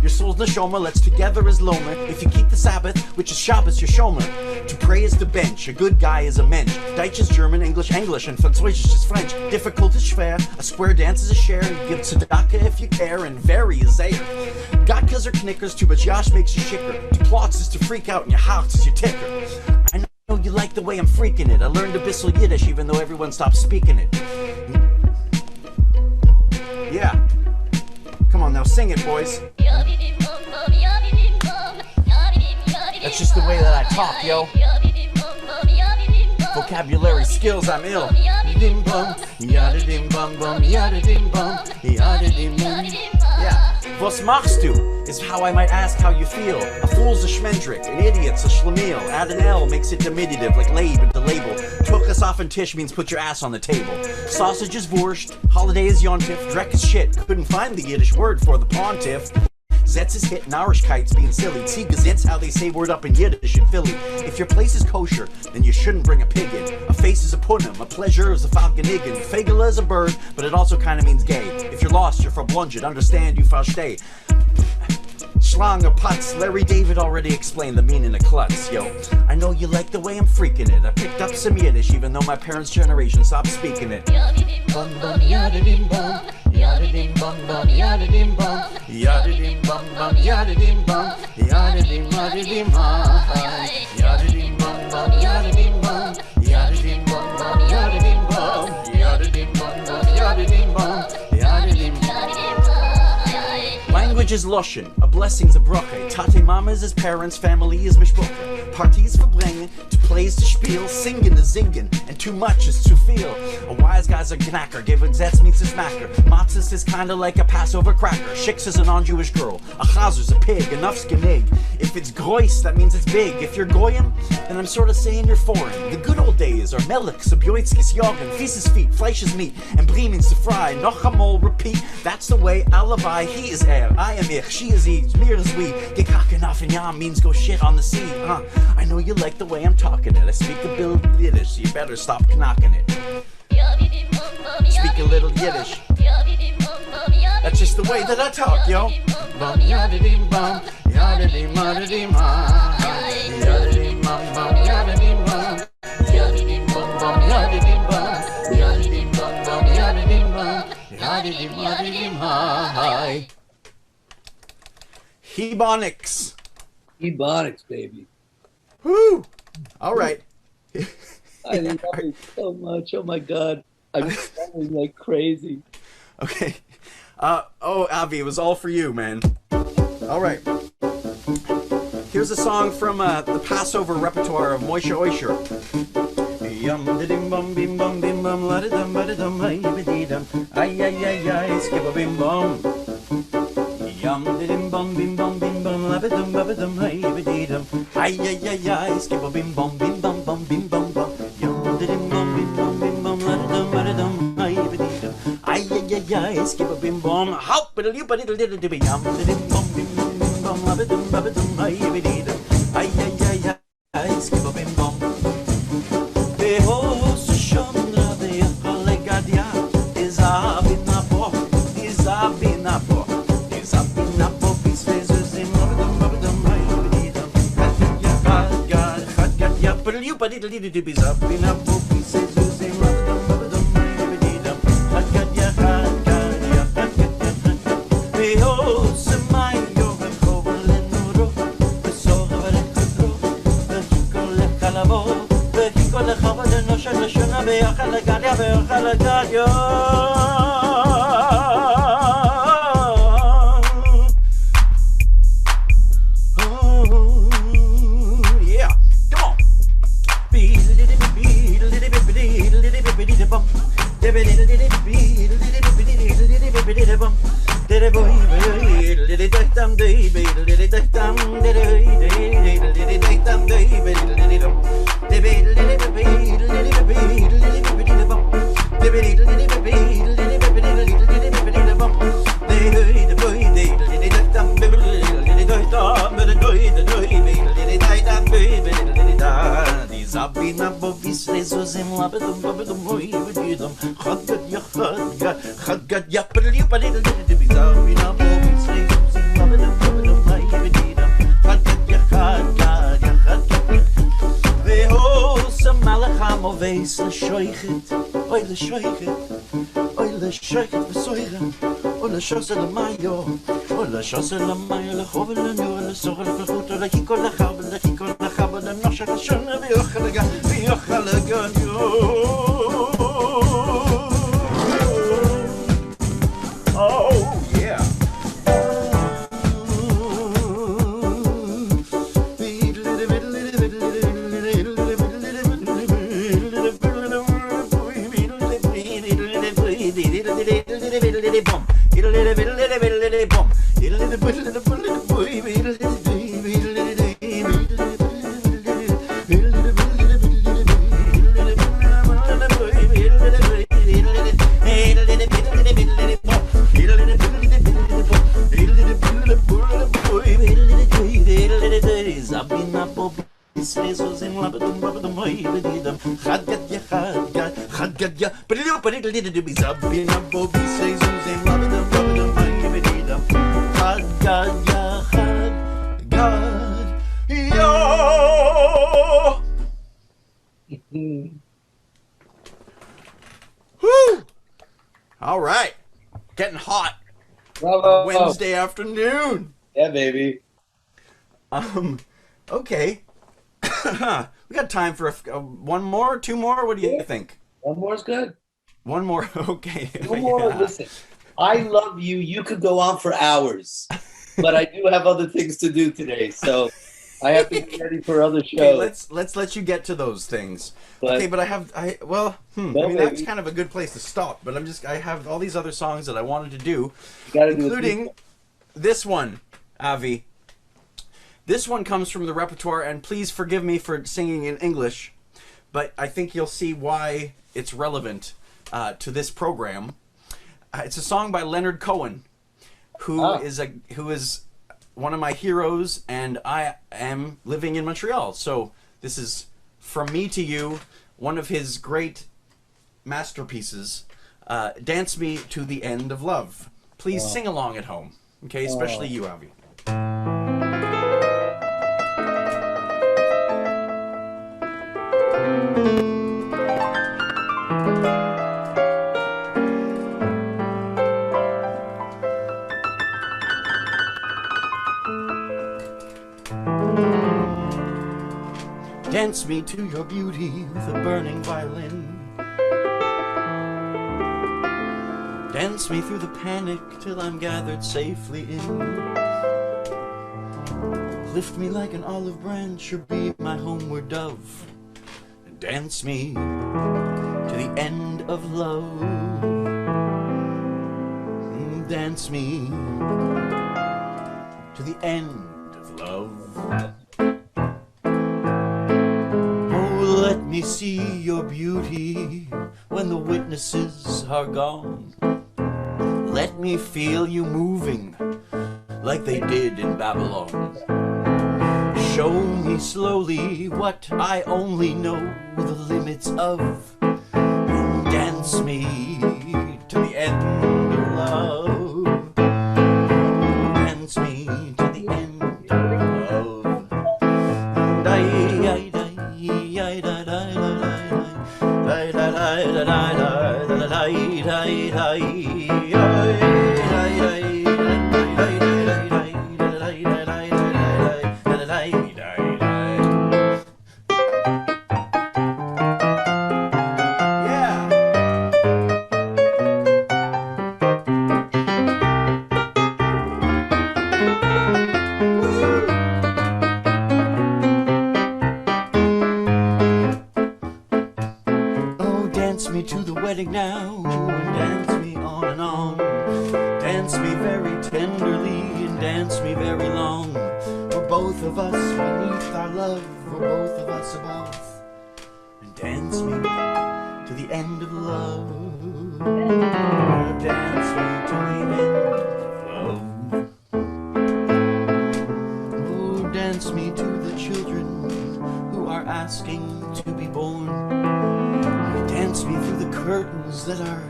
Your soul's neshoma, let's together as lomer. If you keep the Sabbath, which is Shabbos, your shomer. To pray is to bench, a good guy is a mensch. Deutsch is German, English, and Französisch is French. Difficult is schwer, a square dance is a share. You give tzedakah if you care, and very is there. Gatkas are knickers, too much yash makes you shicker. To plots is to freak out, and your heart is your ticker. I know you like the way I'm freaking it. I learned a bissel Yiddish even though everyone stopped speaking it. Yeah. Come on now, sing it, boys. That's just the way that I talk, yo. Vocabulary skills, I'm ill. Yeah. Was machst du is how I might ask how you feel. A fool's a schmendrick, an idiot's a schlemiel. Add an L makes it diminutive, like lab and the label. Tuchas off and tish means put your ass on the table. Sausage is vorscht, holiday is yontif, dreck is shit. Couldn't find the Yiddish word for the pontiff. Zetz is hit, Narishkite's being silly. See, Gazette's how they say word up in Yiddish in Philly. If your place is kosher, then you shouldn't bring a pig in. A face is a punim, a pleasure is a falconigan. Fagela is a bird, but it also kind of means gay. If you're lost, you're verblunged, understand you versteh. Schlang or putz, Larry David already explained the meaning of klutz, yo. I know you like the way I'm freaking it. I picked up some Yiddish even though my parents' generation stopped speaking it. Bum bum yada-dim bum, yada-dim bum bum, yada-dim bum, yada-dim bum bum, yada-dim bum, yada-dim yada-dim hi, yada-dim bum bum, yada-dim bum, yada-dim bum bum, yada-dim bum, yada-dim bum bum, yada-dim bum, yada-dim Language is Lushan, a blessing's a bracha. Tate mama is his parents, family is mishpucha. Parties for bringing, to plays to spiel, singing is zinging, and too much is to feel. A wise guy's a knacker, giving zetz meets a smacker. Matzahs is kinda like a Passover cracker. Shix is a non-Jewish girl, a chazer's a pig, enough's genig. If it's grois, that means it's big. If you're goyim, then I'm sorta saying you're foreign. The good old days are melik, subjoitskis, jorgen, fieses feet, fleisches meat, and brimins to fry. Noch amol, repeat, that's the way alibi, he is I am ich, she is he, mir is we. Gekaken auf in yam means go shit on the sea, huh? I know you like the way I'm talking it. I speak a little Yiddish, so you better stop knocking it. Speak a little Yiddish. That's just the way that I talk, yo. Bum yada-dim bum, yada-dim yada-dim yada-dim bum bum, yada-dim bum, yada-dim bum bum, yada-dim bum, yada-dim bum bum, yada-dim bum, yada-dim yada-dim hi. Ebonics. Ebonics, baby. Woo! All right. I love it so much. Oh my God. I'm sounding like crazy. Okay. Oh, Avi, it was all for you, man. All right. Here's a song from the Passover repertoire of Moshe Oisher. Yum didim bum bim bum bim bum la dum ba dum ay bididum ay ay ay ay skip a bim bum. Yum didim bum bim bum bim bum la dum ba dum ay bididum ay ay ay ay skip a bim bum bim bum bum bim bum bum. Yum didim bum bim bum la dum ba dum ay bididum ay ay ay ay skip a bim bum. Hop a little bit little bit yum didim bum bim bum la dum ba dum ay bididum ay ay ay ay skip a bim bum. Shosse la mayo la joven la nure la sorre la fruta la hiko la jabel la hiko la jabel la noche la shona be ochelaga Bobby Slazzles in Labadum, Babadum, Hoybedidum, Hadgat ya, Hadgat ya, but a little bit is up in a Bobby Slazzles in Labadum, Babadum, Hoybedidum, Hadgat ya, Hadgat ya. Woo! All right. Getting hot. Bravo. Wednesday afternoon. Yeah, baby. Okay. We got time for one more, two more? What do you think? One more is good. One more? Okay. One more. Yeah. Listen, I love you. You could go on for hours, but I do have other things to do today, so I have to get ready for other shows. Okay, let's let you get to those things. But- okay, but I mean baby. that's kind of a good place to stop. But I have all these other songs that I wanted to do, You gotta do including this one, Avi. This one comes from the repertoire, and please forgive me for singing in English, but I think you'll see why it's relevant to this program. It's a song by Leonard Cohen, who is one of my heroes, and I am living in Montreal. So this is From Me to You, one of his great masterpieces, Dance Me to the End of Love. Please sing along at home, okay? Especially you, Avi. Dance me to your beauty with a burning violin. Dance me through the panic till I'm gathered safely in. Lift me like an olive branch or be my homeward dove. And dance me to the end of love. Dance me to the end of love. Let me see your beauty when the witnesses are gone. Let me feel you moving like they did in Babylon. Show me slowly what I only know the limits of. And dance me to the end of love. Dance me to the end of love. To the wedding now, and dance me on and on. Dance me very tenderly and dance me very long. We're both of us beneath our love, we're both of us above. And dance me to the end of love. Dance me to the end of love. Oh, dance me to the children who are asking to be born. Dance me through the curtains that our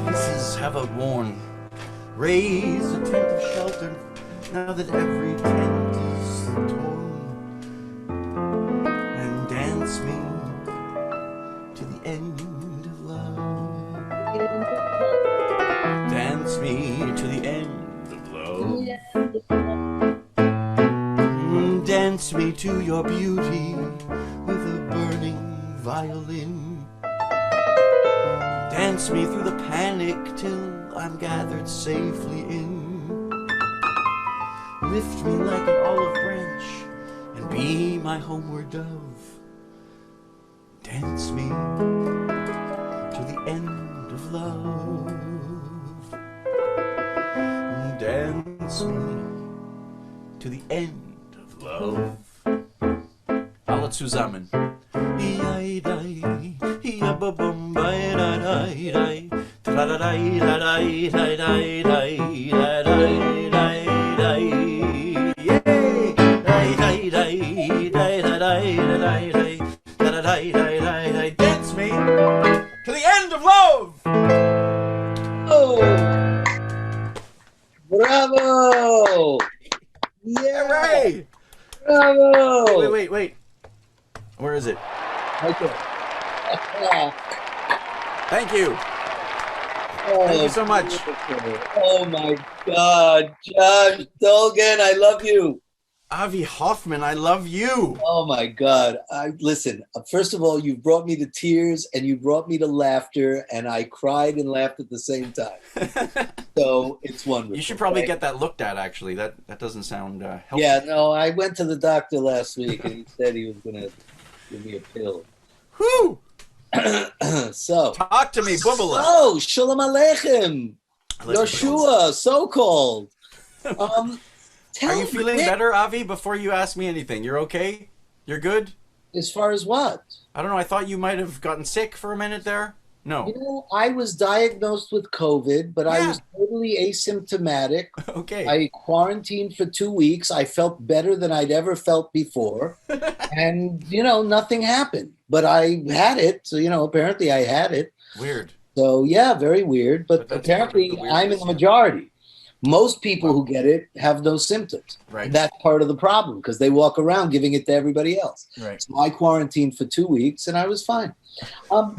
kisses have outworn. Raise a tent of shelter now that every tent is torn. And dance me to the end of love. Dance me to the end of love. Dance me to your beauty with a burning violin. Dance me through the panic till I'm gathered safely in. Lift me like an olive branch and be my homeward dove. Dance me to the end of love. Dance me to the end of love. Alle zusammen. Dance me to the end of love. Oh, bravo! Yeah, Hooray! bravo! Wait. Where is it? Okay. Thank you. Oh, Thank you so much. beautiful. Oh my God, Josh Dolgin, I love you. Avi Hoffman, I love you. Oh my God. Listen, first of all, you brought me to tears and you brought me to laughter, and I cried and laughed at the same time. So it's wonderful. You should probably right? get that looked at, actually. That doesn't sound healthy. Yeah, no, I went to the doctor last week and he said he was going to give me a pill. Whew! So, Talk to me, Bubala. oh, Shalom Aleichem, Yoshua, so-called. Tell Are you me, feeling better, Avi, before you ask me anything? You're okay? You're good? as far as what? I don't know. I thought you might have gotten sick for a minute there. No. You know, I was diagnosed with COVID, but I Yeah. was totally asymptomatic. Okay. I quarantined for 2 weeks. I felt better than I'd ever felt before. And, you know, nothing happened. But I had it. So, you know, apparently I had it. Weird. So, yeah, very weird. But that's part of apparently the I'm in weirdness, the yeah. majority. Most people who get it have no symptoms. Right. And that's part of the problem because they walk around giving it to everybody else. Right. So I quarantined for 2 weeks and I was fine.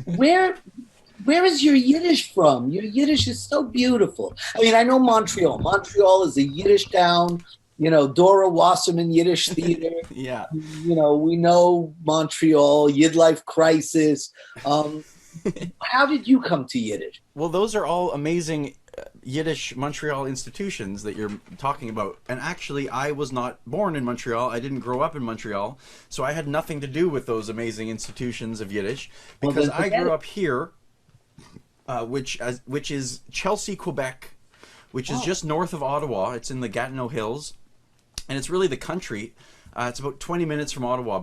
Where is your Yiddish from? Your Yiddish is so beautiful. I mean, I know Montreal. Montreal is a Yiddish town. You know, Dora Wasserman Yiddish Theater. Yeah. You know, we know Montreal, Yid Life Crisis. How did you come to Yiddish? Well, those are all amazing Yiddish Montreal institutions that you're talking about. And actually, I was not born in Montreal. I didn't grow up in Montreal. So I had nothing to do with those amazing institutions of Yiddish because then I forget grew it. up here, which is Chelsea, Quebec, which is just north of Ottawa. It's in the Gatineau Hills. And it's really the country. It's about 20 minutes from Ottawa.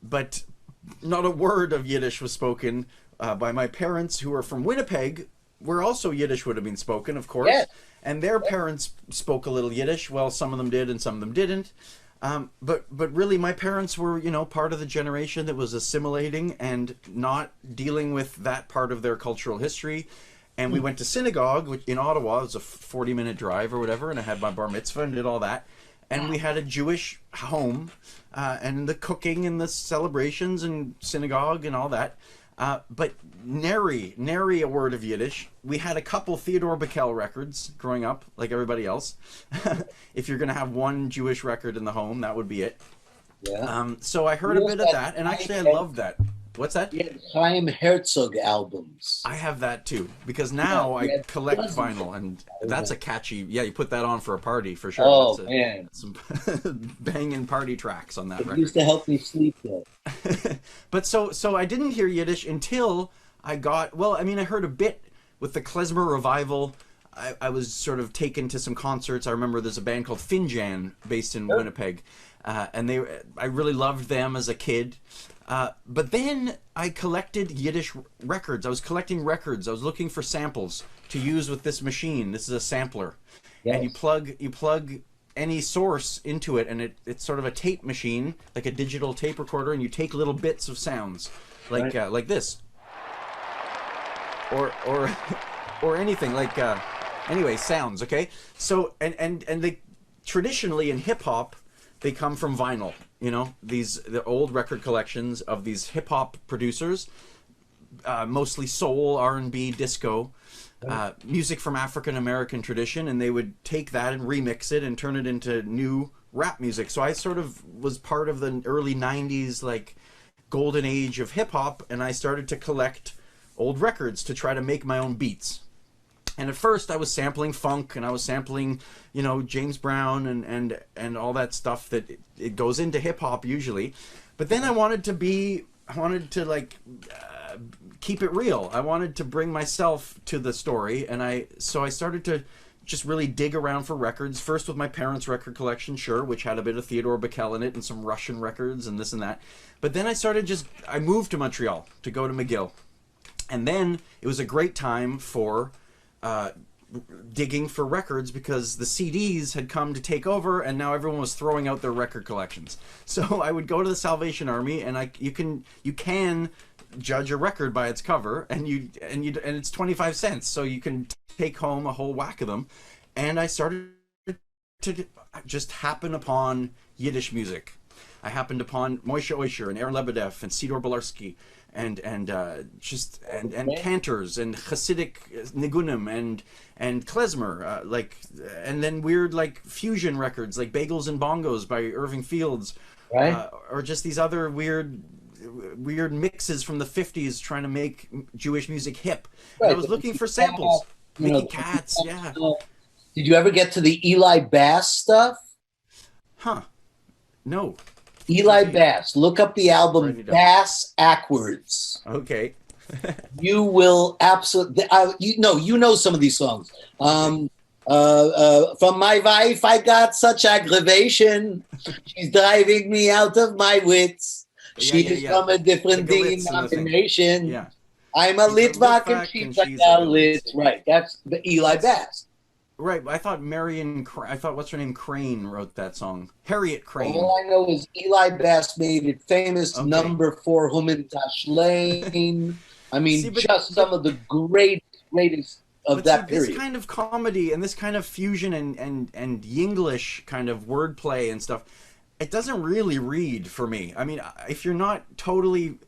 But not a word of Yiddish was spoken by my parents, who are from Winnipeg, where also Yiddish would have been spoken, of course. Yes. And their parents spoke a little Yiddish. Well, some of them did and some of them didn't. But really, my parents were, you know, part of the generation that was assimilating and not dealing with that part of their cultural history. And we went to synagogue which in Ottawa. It was a 40-minute drive or whatever, and I had my bar mitzvah and did all that. And we had a Jewish home, and the cooking and the celebrations and synagogue and all that. But nary a word of Yiddish. We had a couple Theodore Bickel records growing up, like everybody else. If you're going to have one Jewish record in the home, that would be it. Yeah. So I heard a bit of that, and actually I loved that. What's that? You had Chaim Herzog albums. I have that too, because now Yeah, I collect dozens. vinyl, and that's a catchy. Yeah, you put that on for a party for sure. Oh, That's man. some banging party tracks on that It record. used to help me sleep, though. But so I didn't hear Yiddish until I got, well, I mean, I heard a bit with the klezmer revival. I was sort of taken to some concerts. I remember there's a band called Finjan based in Winnipeg, and I really loved them as a kid. But then I collected Yiddish records. I was collecting records. I was looking for samples to use with this machine. This is a sampler, and you plug any source into it, and it's sort of a tape machine, like a digital tape recorder, and you take little bits of sounds, like like this, or anything like anyway, sounds. Okay, so and they traditionally in hip hop they come from vinyl. You know, the old record collections of these hip hop producers, mostly soul, R&B, disco. Music from African American tradition, and they would take that and remix it and turn it into new rap music. So I sort of was part of the early 90s like golden age of hip hop, and I started to collect old records to try to make my own beats. And at first I was sampling funk, and I was sampling, you know, James Brown and all that stuff that it goes into hip hop usually. But then I wanted to like keep it real. I wanted to bring myself to the story, and so I started to just really dig around for records. First with my parents' record collection, sure, which had a bit of Theodore Bickel in it and some Russian records and this and that. But then I moved to Montreal to go to McGill, and then it was a great time for digging for records because the CDs had come to take over, and now everyone was throwing out their record collections. So I would go to the Salvation Army, and you can judge a record by its cover, and it's 25 cents, so you can take home a whole whack of them. And I started to just happen upon Yiddish music. I happened upon Moshe Oisher and Aaron Lebedev and Sidor Bolarski and cantors and Hasidic nigunim and klezmer, and then weird like fusion records like Bagels and Bongos by Irving Fields, Right. Or just these other weird mixes from the 50s trying to make Jewish music hip. Right. And I was looking for samples. Mickey Katz, yeah. Did you ever get to the Eli Bass stuff? Huh. No. Eli Bass. Look up the album Bass Ackwards. Okay. You will absolutely. You know some of these songs. From my wife, I got such aggravation. She's driving me out of my wits. She's from a different denomination. Yeah. I'm a Litvak and she's like a Lit. Right. That's the Eli Bass. Right, I thought what's her name, Crane wrote that song. Harriet Crane. All I know is Eli Bass made it famous. Okay. Number 4, Humintash Lane. I mean, some of the greatest of that period. This kind of comedy and this kind of fusion and Yinglish kind of wordplay and stuff, it doesn't really read for me. I mean, if you're not totally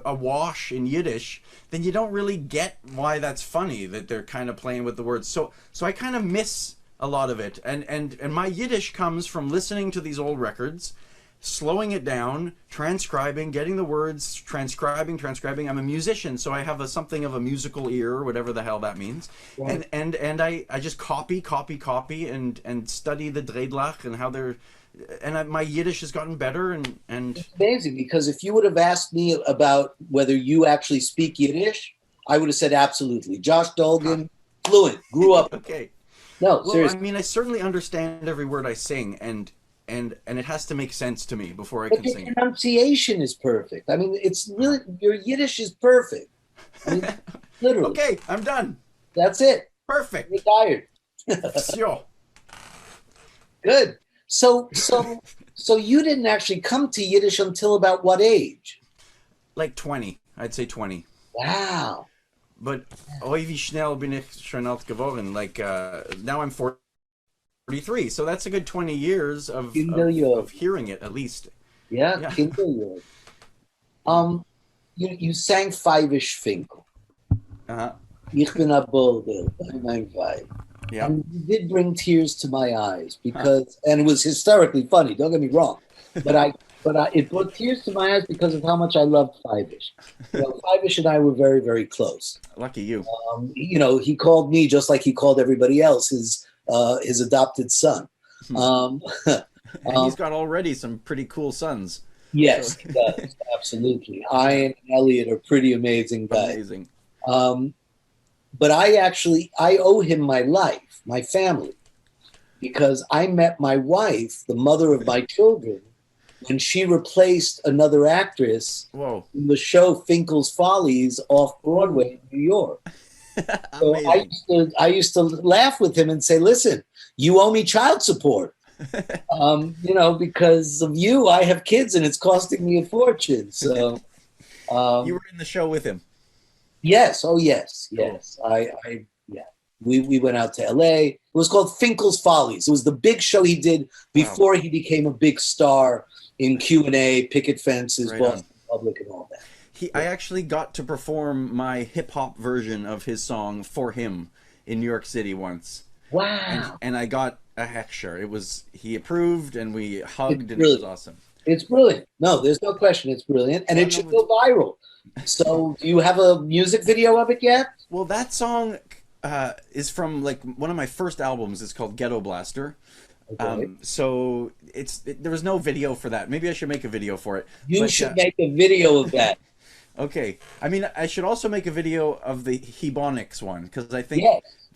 awash in Yiddish, then you don't really get why that's funny that they're kind of playing with the words. So I kind of miss a lot of it. And my Yiddish comes from listening to these old records, slowing it down, transcribing, getting the words, transcribing. I'm a musician, so I have something of a musical ear, or whatever the hell that means. Right. And I just copy and study the Dreidlach and how they're. And my Yiddish has gotten better, and it's amazing, because if you would have asked me about whether you actually speak Yiddish, I would have said absolutely. Josh Dulgin, fluent, grew up. Okay. No, well, seriously. I mean, I certainly understand every word I sing, and it has to make sense to me before I can sing it. Your pronunciation is perfect. I mean, it's really, your Yiddish is perfect. I mean, literally. Okay, I'm done. That's it. Perfect. You're tired. Sure. Good. So you didn't actually come to Yiddish until about what age? Like 20. I'd say 20. Wow. But oi wie schnell bin ich schon alt geworden. Like now I'm 43, so that's a good 20 years of hearing it at least. Yeah. You sang Five-ish Finkel. Ich bin a Boulder, mein Weib. Yeah. And you did bring tears to my eyes because, and it was hysterically funny. Don't get me wrong, but it brought tears to my eyes because of how much I loved Five-ish. Five-ish and I were very, very close. Lucky you. He called me just like he called everybody else his adopted son. And he's got already some pretty cool sons. Yes, he does. Absolutely. Ian and Elliot are pretty amazing guys. Amazing. But I owe him my life, my family, because I met my wife, the mother of my children, when she replaced another actress in the show Finkel's Follies off Broadway in New York. So I used to laugh with him and say, listen, you owe me child support. Because of you, I have kids and it's costing me a fortune. So you were in the show with him. Yes. Oh, yes. We went out to LA. It was called Finkel's Follies. It was the big show he did before he became a big star in Q&A, picket fences, Boston Public, and all that. I actually got to perform my hip hop version of his song for him in New York City once. Wow. And I got a hechsher. He approved, and we hugged, and it was awesome. It's brilliant. No, there's no question. It's brilliant. And it should go viral. So do you have a music video of it yet? Well, that song is from like one of my first albums. It's called Ghetto Blaster. Okay. So there was no video for that. Maybe I should make a video for it. You should make a video of that. Okay. I mean, I should also make a video of the Ebonics one, because I think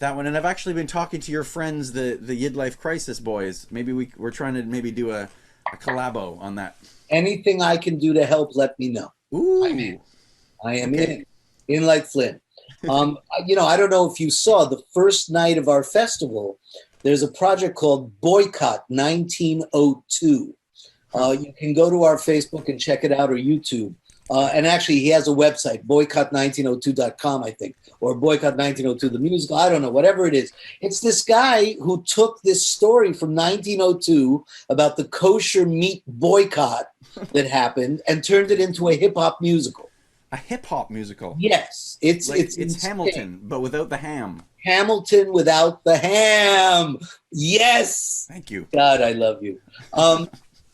that one, and I've actually been talking to your friends, the Yid Life Crisis boys. Maybe we're trying to do a collabo on that. Anything I can do to help, let me know. Ooh. I am in like Flynn. I don't know if you saw the first night of our festival. There's a project called Boycott 1902. You can go to our Facebook and check it out, or YouTube. And actually, he has a website, boycott1902.com, I think, or Boycott 1902, the musical. I don't know, whatever it is. It's this guy who took this story from 1902 about the kosher meat boycott that happened and turned it into a hip hop musical. A hip hop musical. Yes, it's Hamilton, but without the ham. Hamilton without the ham. Yes. Thank you. God, I love you.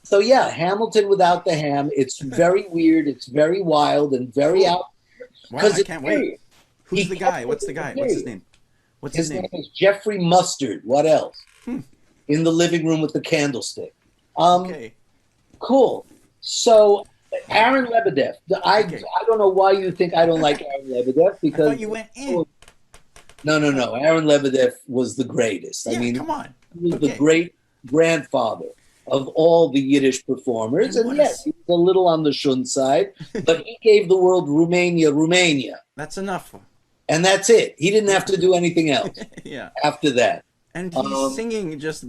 So yeah, Hamilton without the ham. It's very weird. It's very wild and very out there. Wow, I can't wait. Who's the guy? What's the guy? What's his name? What's his name? Is Jeffrey Mustard. What else? In the living room with the candlestick. Okay. Cool. So Aaron Lebedev. I don't know why you think I don't like Aaron Lebedev, because I thought you went in. No. Aaron Lebedev was the greatest. Yeah, I mean, come on. He was the great grandfather of all the Yiddish performers. And yes, he was a little on the shun side, but he gave the world Romania. That's enough. And that's it. He didn't have to do anything else after that. And he's singing just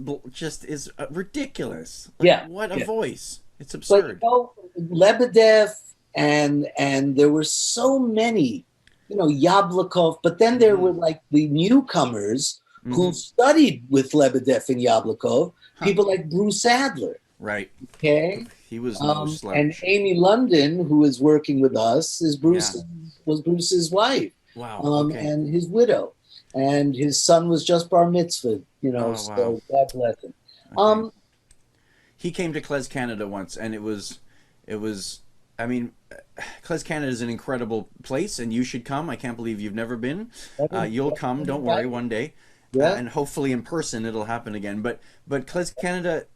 is ridiculous. Like, what a voice. It's absurd. But, Lebedev and there were so many, Yablokov, but then there were like the newcomers who studied with Lebedev and Yablokov, people like Bruce Adler. Right. Okay. He was no slouch. And Amy London, who is working with us, was Bruce's wife. Wow. And his widow. And his son was just bar mitzvah, so God bless him. Okay. He came to Klez Canada once, and it was, I mean, Klez Canada is an incredible place, and you should come. I can't believe you've never been. You'll come, don't worry, one day. Yeah. And hopefully in person it'll happen again. But Klez Canada,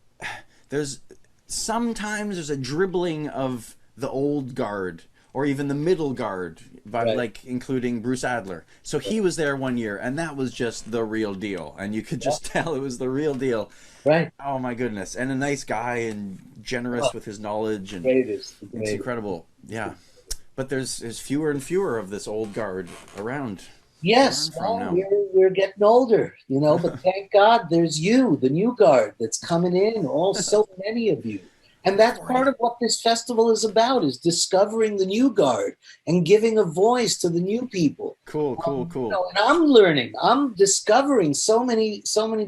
sometimes there's a dribbling of the old guard, or even the middle guard, like including Bruce Adler. So he was there one year, and that was just the real deal. And you could just tell it was the real deal. Right. Oh my goodness. And a nice guy and generous with his knowledge. And it's incredible. Yeah. But there's fewer and fewer of this old guard around. Yes, we're getting older, but thank God there's you, the new guard that's coming in, so many of you. And that's part of what this festival is about, is discovering the new guard and giving a voice to the new people. Cool. And I'm learning. I'm discovering so many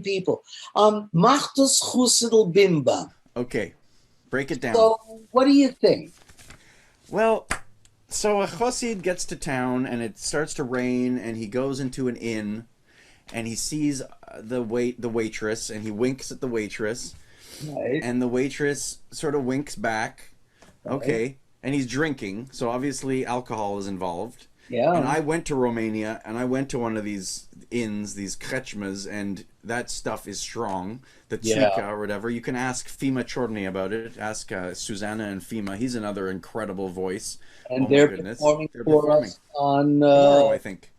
people. Machtos Chusidl Bimba. Okay, break it down. So what do you think? Well, so a Chassid gets to town, and it starts to rain, and he goes into an inn, and he sees the waitress, and he winks at the waitress. Right. And the waitress sort of winks back. Okay. And he's drinking, so obviously alcohol is involved. Yeah. And I went to Romania, and I went to one of these inns, these krechmas, and that stuff is strong. The Tsvika or whatever. You can ask Fima Chorny about it. Ask Susanna and Fima. He's another incredible voice. And they're performing for us on... tomorrow, I think.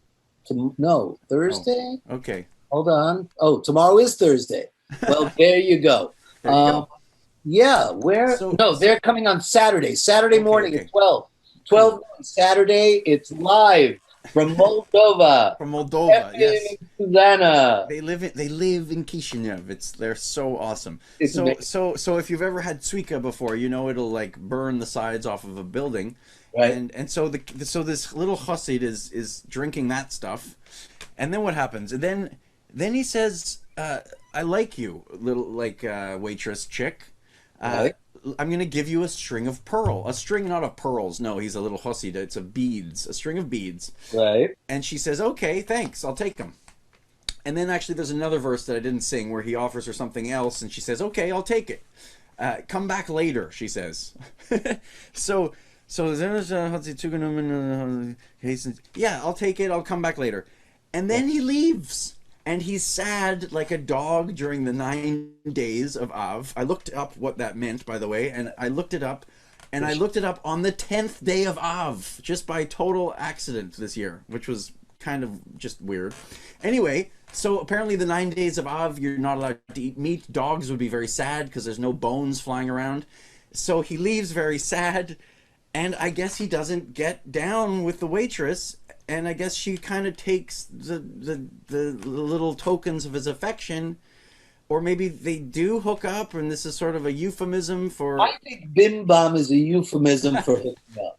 Thursday? Oh, okay. Hold on. Oh, tomorrow is Thursday. Well, there you go. There you go. Yeah, they're coming on Saturday. Saturday morning at 12. 12 Saturday, it's live from Moldova. From Moldova, yes. Susanna. They live in Kishinev. They're so awesome. So if you've ever had tsvika before, it'll like burn the sides off of a building. Right. And so this little chassid is drinking that stuff. And then what happens? And then he says, I like you, little waitress chick. Right. I'm going to give you a string of a string not of pearls. No, he's a little chassid. It's a string of beads. Right. And she says, okay, thanks, I'll take them. And then actually there's another verse that I didn't sing where he offers her something else, and she says, okay, I'll take it. Come back later, she says. So yeah, I'll take it, I'll come back later. And then he leaves. And he's sad like a dog during the 9 days of Av. I looked up what that meant, by the way, and I looked it up. And I looked it up on the 10th day of Av, just by total accident this year, which was kind of just weird. Anyway, so apparently the 9 days of Av, you're not allowed to eat meat. Dogs would be very sad because there's no bones flying around. So he leaves very sad. And I guess he doesn't get down with the waitress, and I guess she kind of takes the little tokens of his affection, or maybe they do hook up, and this is sort of a euphemism for. I think bim bam is a euphemism for hooking up.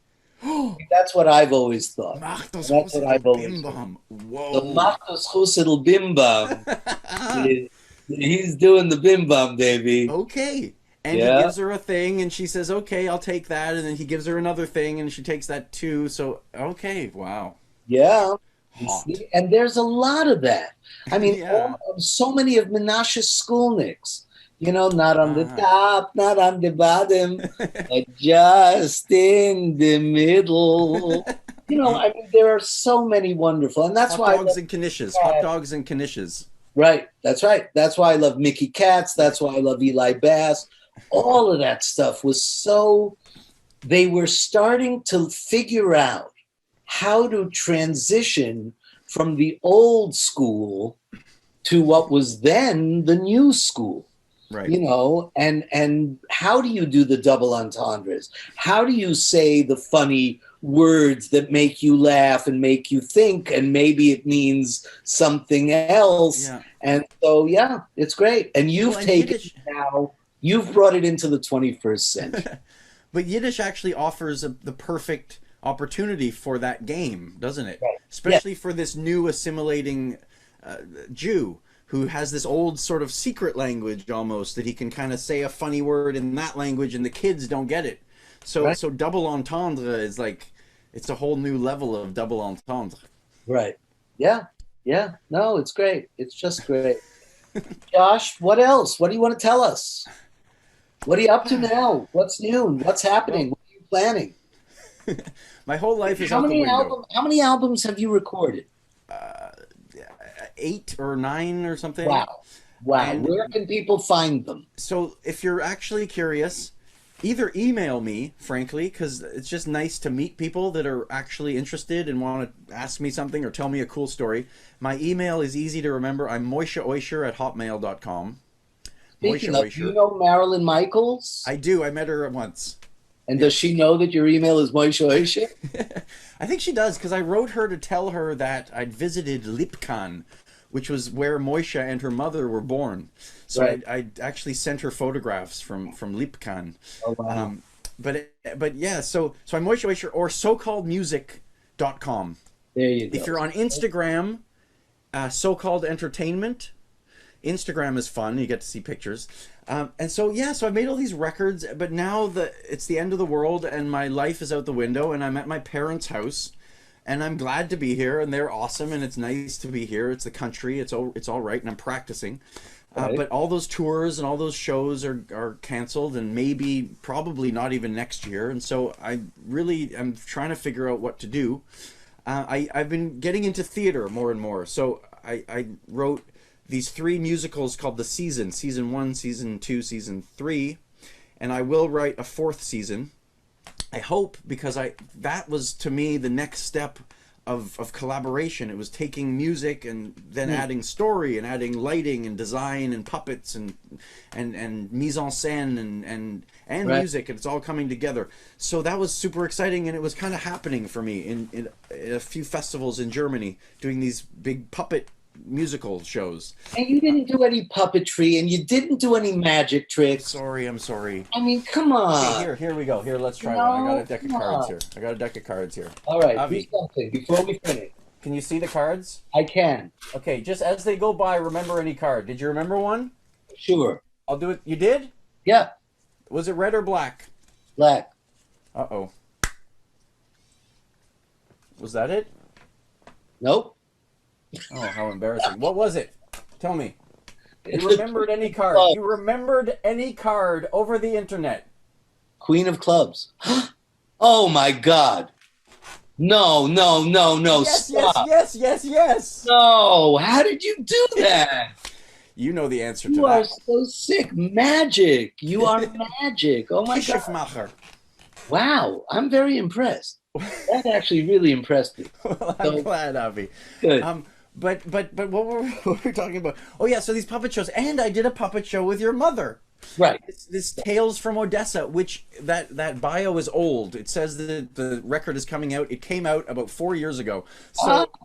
That's what I've always thought. Machtos That's what I've always bim thought. bam. The Whoa. Machtos Chusidl Bim Bam. He's doing the bim bam, baby. Okay. And Yeah. he gives her a thing, and she says, okay, I'll take that. And then he gives her another thing, and she takes that too. So, okay, wow. Yeah. You Hot. see? And there's a lot of that. I mean, Yeah. so many of Menashe's schoolnicks. Not on the top, not on the bottom, but just in the middle. I mean, there are so many wonderful, and that's Hot why. dogs and knishes. Hot dogs and knishes. Right. That's right. That's why I love Mickey Katz. That's why I love Eli Bass. All of that stuff was so. They were starting to figure out how to transition from the old school to what was then the new school. Right. And how do you do the double entendres? How do you say the funny words that make you laugh and make you think, and maybe it means something else? Yeah. And so, yeah, it's great. And you've Well, and taken Yiddish- it now, you've brought it into the 21st century. But Yiddish actually offers the perfect opportunity for that game, doesn't it? Right. Especially for this new assimilating Jew who has this old sort of secret language almost that he can kind of say a funny word in that language and the kids don't get it. So Right. so double entendre is like, it's a whole new level of double entendre. Right. Yeah. Yeah. No, it's great. It's just great. Josh, what else? What do you want to tell us? What are you up to now? What's new? What's happening? What are you planning? My whole life is How out the many window. how many albums have you recorded? 8 or 9 or something. Wow. And- Where can people find them? So if you're actually curious, either email me, frankly, because it's just nice to meet people that are actually interested and want to ask me something or tell me a cool story. My email is easy to remember. I'm moisheoisher@hotmail.com. Speaking of, do you Oisher. know Marilyn Michaels? I do. I met her once. And does she know that your email is Moishe Oisher? I think she does, because I wrote her to tell her that I'd visited Lipkan, which was where Moishe and her mother were born. So Right. I actually sent her photographs from Lipkan. Oh, wow. But yeah, so I'm Moishe Oisher or SoCalledMusic.com. There you go. If you're on Instagram, SoCalled Entertainment. Instagram is fun. You get to see pictures. And so, yeah, so I've made all these records, but now it's the end of the world and my life is out the window and I'm at my parents' house and I'm glad to be here and they're awesome and it's nice to be here. It's the country. It's all right and I'm practicing. Right. But all those tours and all those shows are canceled and probably not even next year. And so I really am trying to figure out what to do. I've been getting into theater more and more. So I wrote these 3 musicals called The Season 1, Season 2, Season 3, and I will write a 4th season. I hope, because that was to me the next step of collaboration. It was taking music and then adding story and adding lighting and design and puppets and mise en scène and Right. music, and it's all coming together. So that was super exciting, and it was kind of happening for me in a few festivals in Germany, doing these big puppet musical shows. And you didn't do any puppetry and you didn't do any magic tricks. I'm sorry. I mean, come on. Okay, here we go. Here, let's try one. I got a deck of cards here. All right, Avi. do something before we finish. Can you see the cards? I can. Okay, just as they go by, remember any card. Did you remember one? Sure. I'll do it. You did? Yeah, Was it red or black? black. Uh-oh. Was that it? Nope. Oh, how embarrassing. What was it? Tell me. You remembered any card. Oh. You remembered any card over the internet. Queen of Clubs. Oh my God. No, Yes, stop. yes. No, how did you do that? You know the answer to You are that. so sick. Magic. You are magic. Oh my God. Geschäftmacher. Wow, I'm very impressed. That actually really impressed me. Well, I'm glad, Avi. Good. But what were we talking about? Oh yeah, so these puppet shows, and I did a puppet show with your mother. Right. This Tales from Odessa, which that bio is old. It says that the record is coming out. It came out about 4 years ago.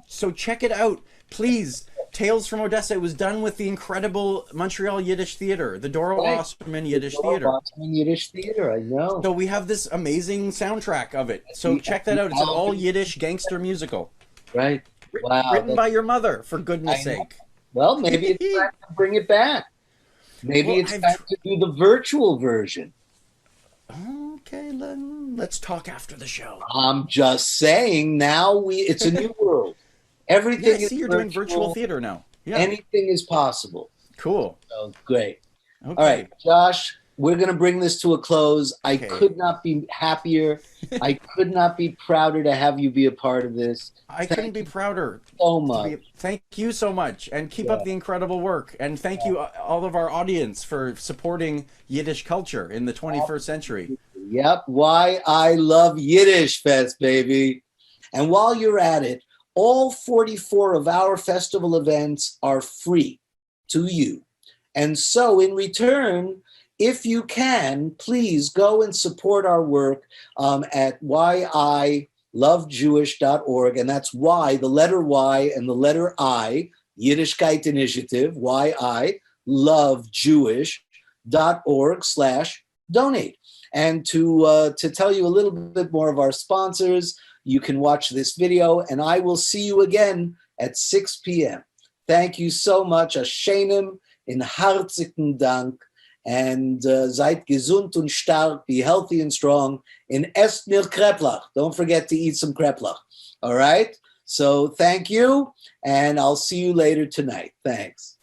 So check it out, please. Tales from Odessa. It was done with the incredible Montreal Yiddish Theater, the Doro Osman Yiddish Theater. Osman Yiddish Theater, I know. So we have this amazing soundtrack of it. So check that out. It's an all Yiddish gangster musical. Right. Wow. Written by your mother, for goodness sake. Well, maybe it's time to bring it back. Maybe it's time to do the virtual version. Okay, let's talk after the show. I'm just saying, now it's a new world. Everything is you're doing virtual theater now. Yeah. Anything is possible. Cool. So great. Okay. All right, Josh, we're going to bring this to a close. I could not be happier. I could not be prouder to have you be a part of this. I couldn't be prouder. So much. Thank you so much. And keep up the incredible work. And thank you, all of our audience, for supporting Yiddish culture in the 21st century. Yep. Why I Love Yiddish Fest, baby. And while you're at it, all 44 of our festival events are free to you. And so in return, if you can, please go and support our work at whyilovejewish.org. And that's Y, the letter Y and the letter I, Yiddishkeit Initiative, whyilovejewish.org/donate. And to tell you a little bit more of our sponsors, you can watch this video, and I will see you again at 6 p.m. Thank you so much. Ashenim in hartzigen Dank. And seid gesund und stark, be healthy and strong. In esst mir kreplach. Don't forget to eat some kreplach. All right? So thank you, and I'll see you later tonight. Thanks.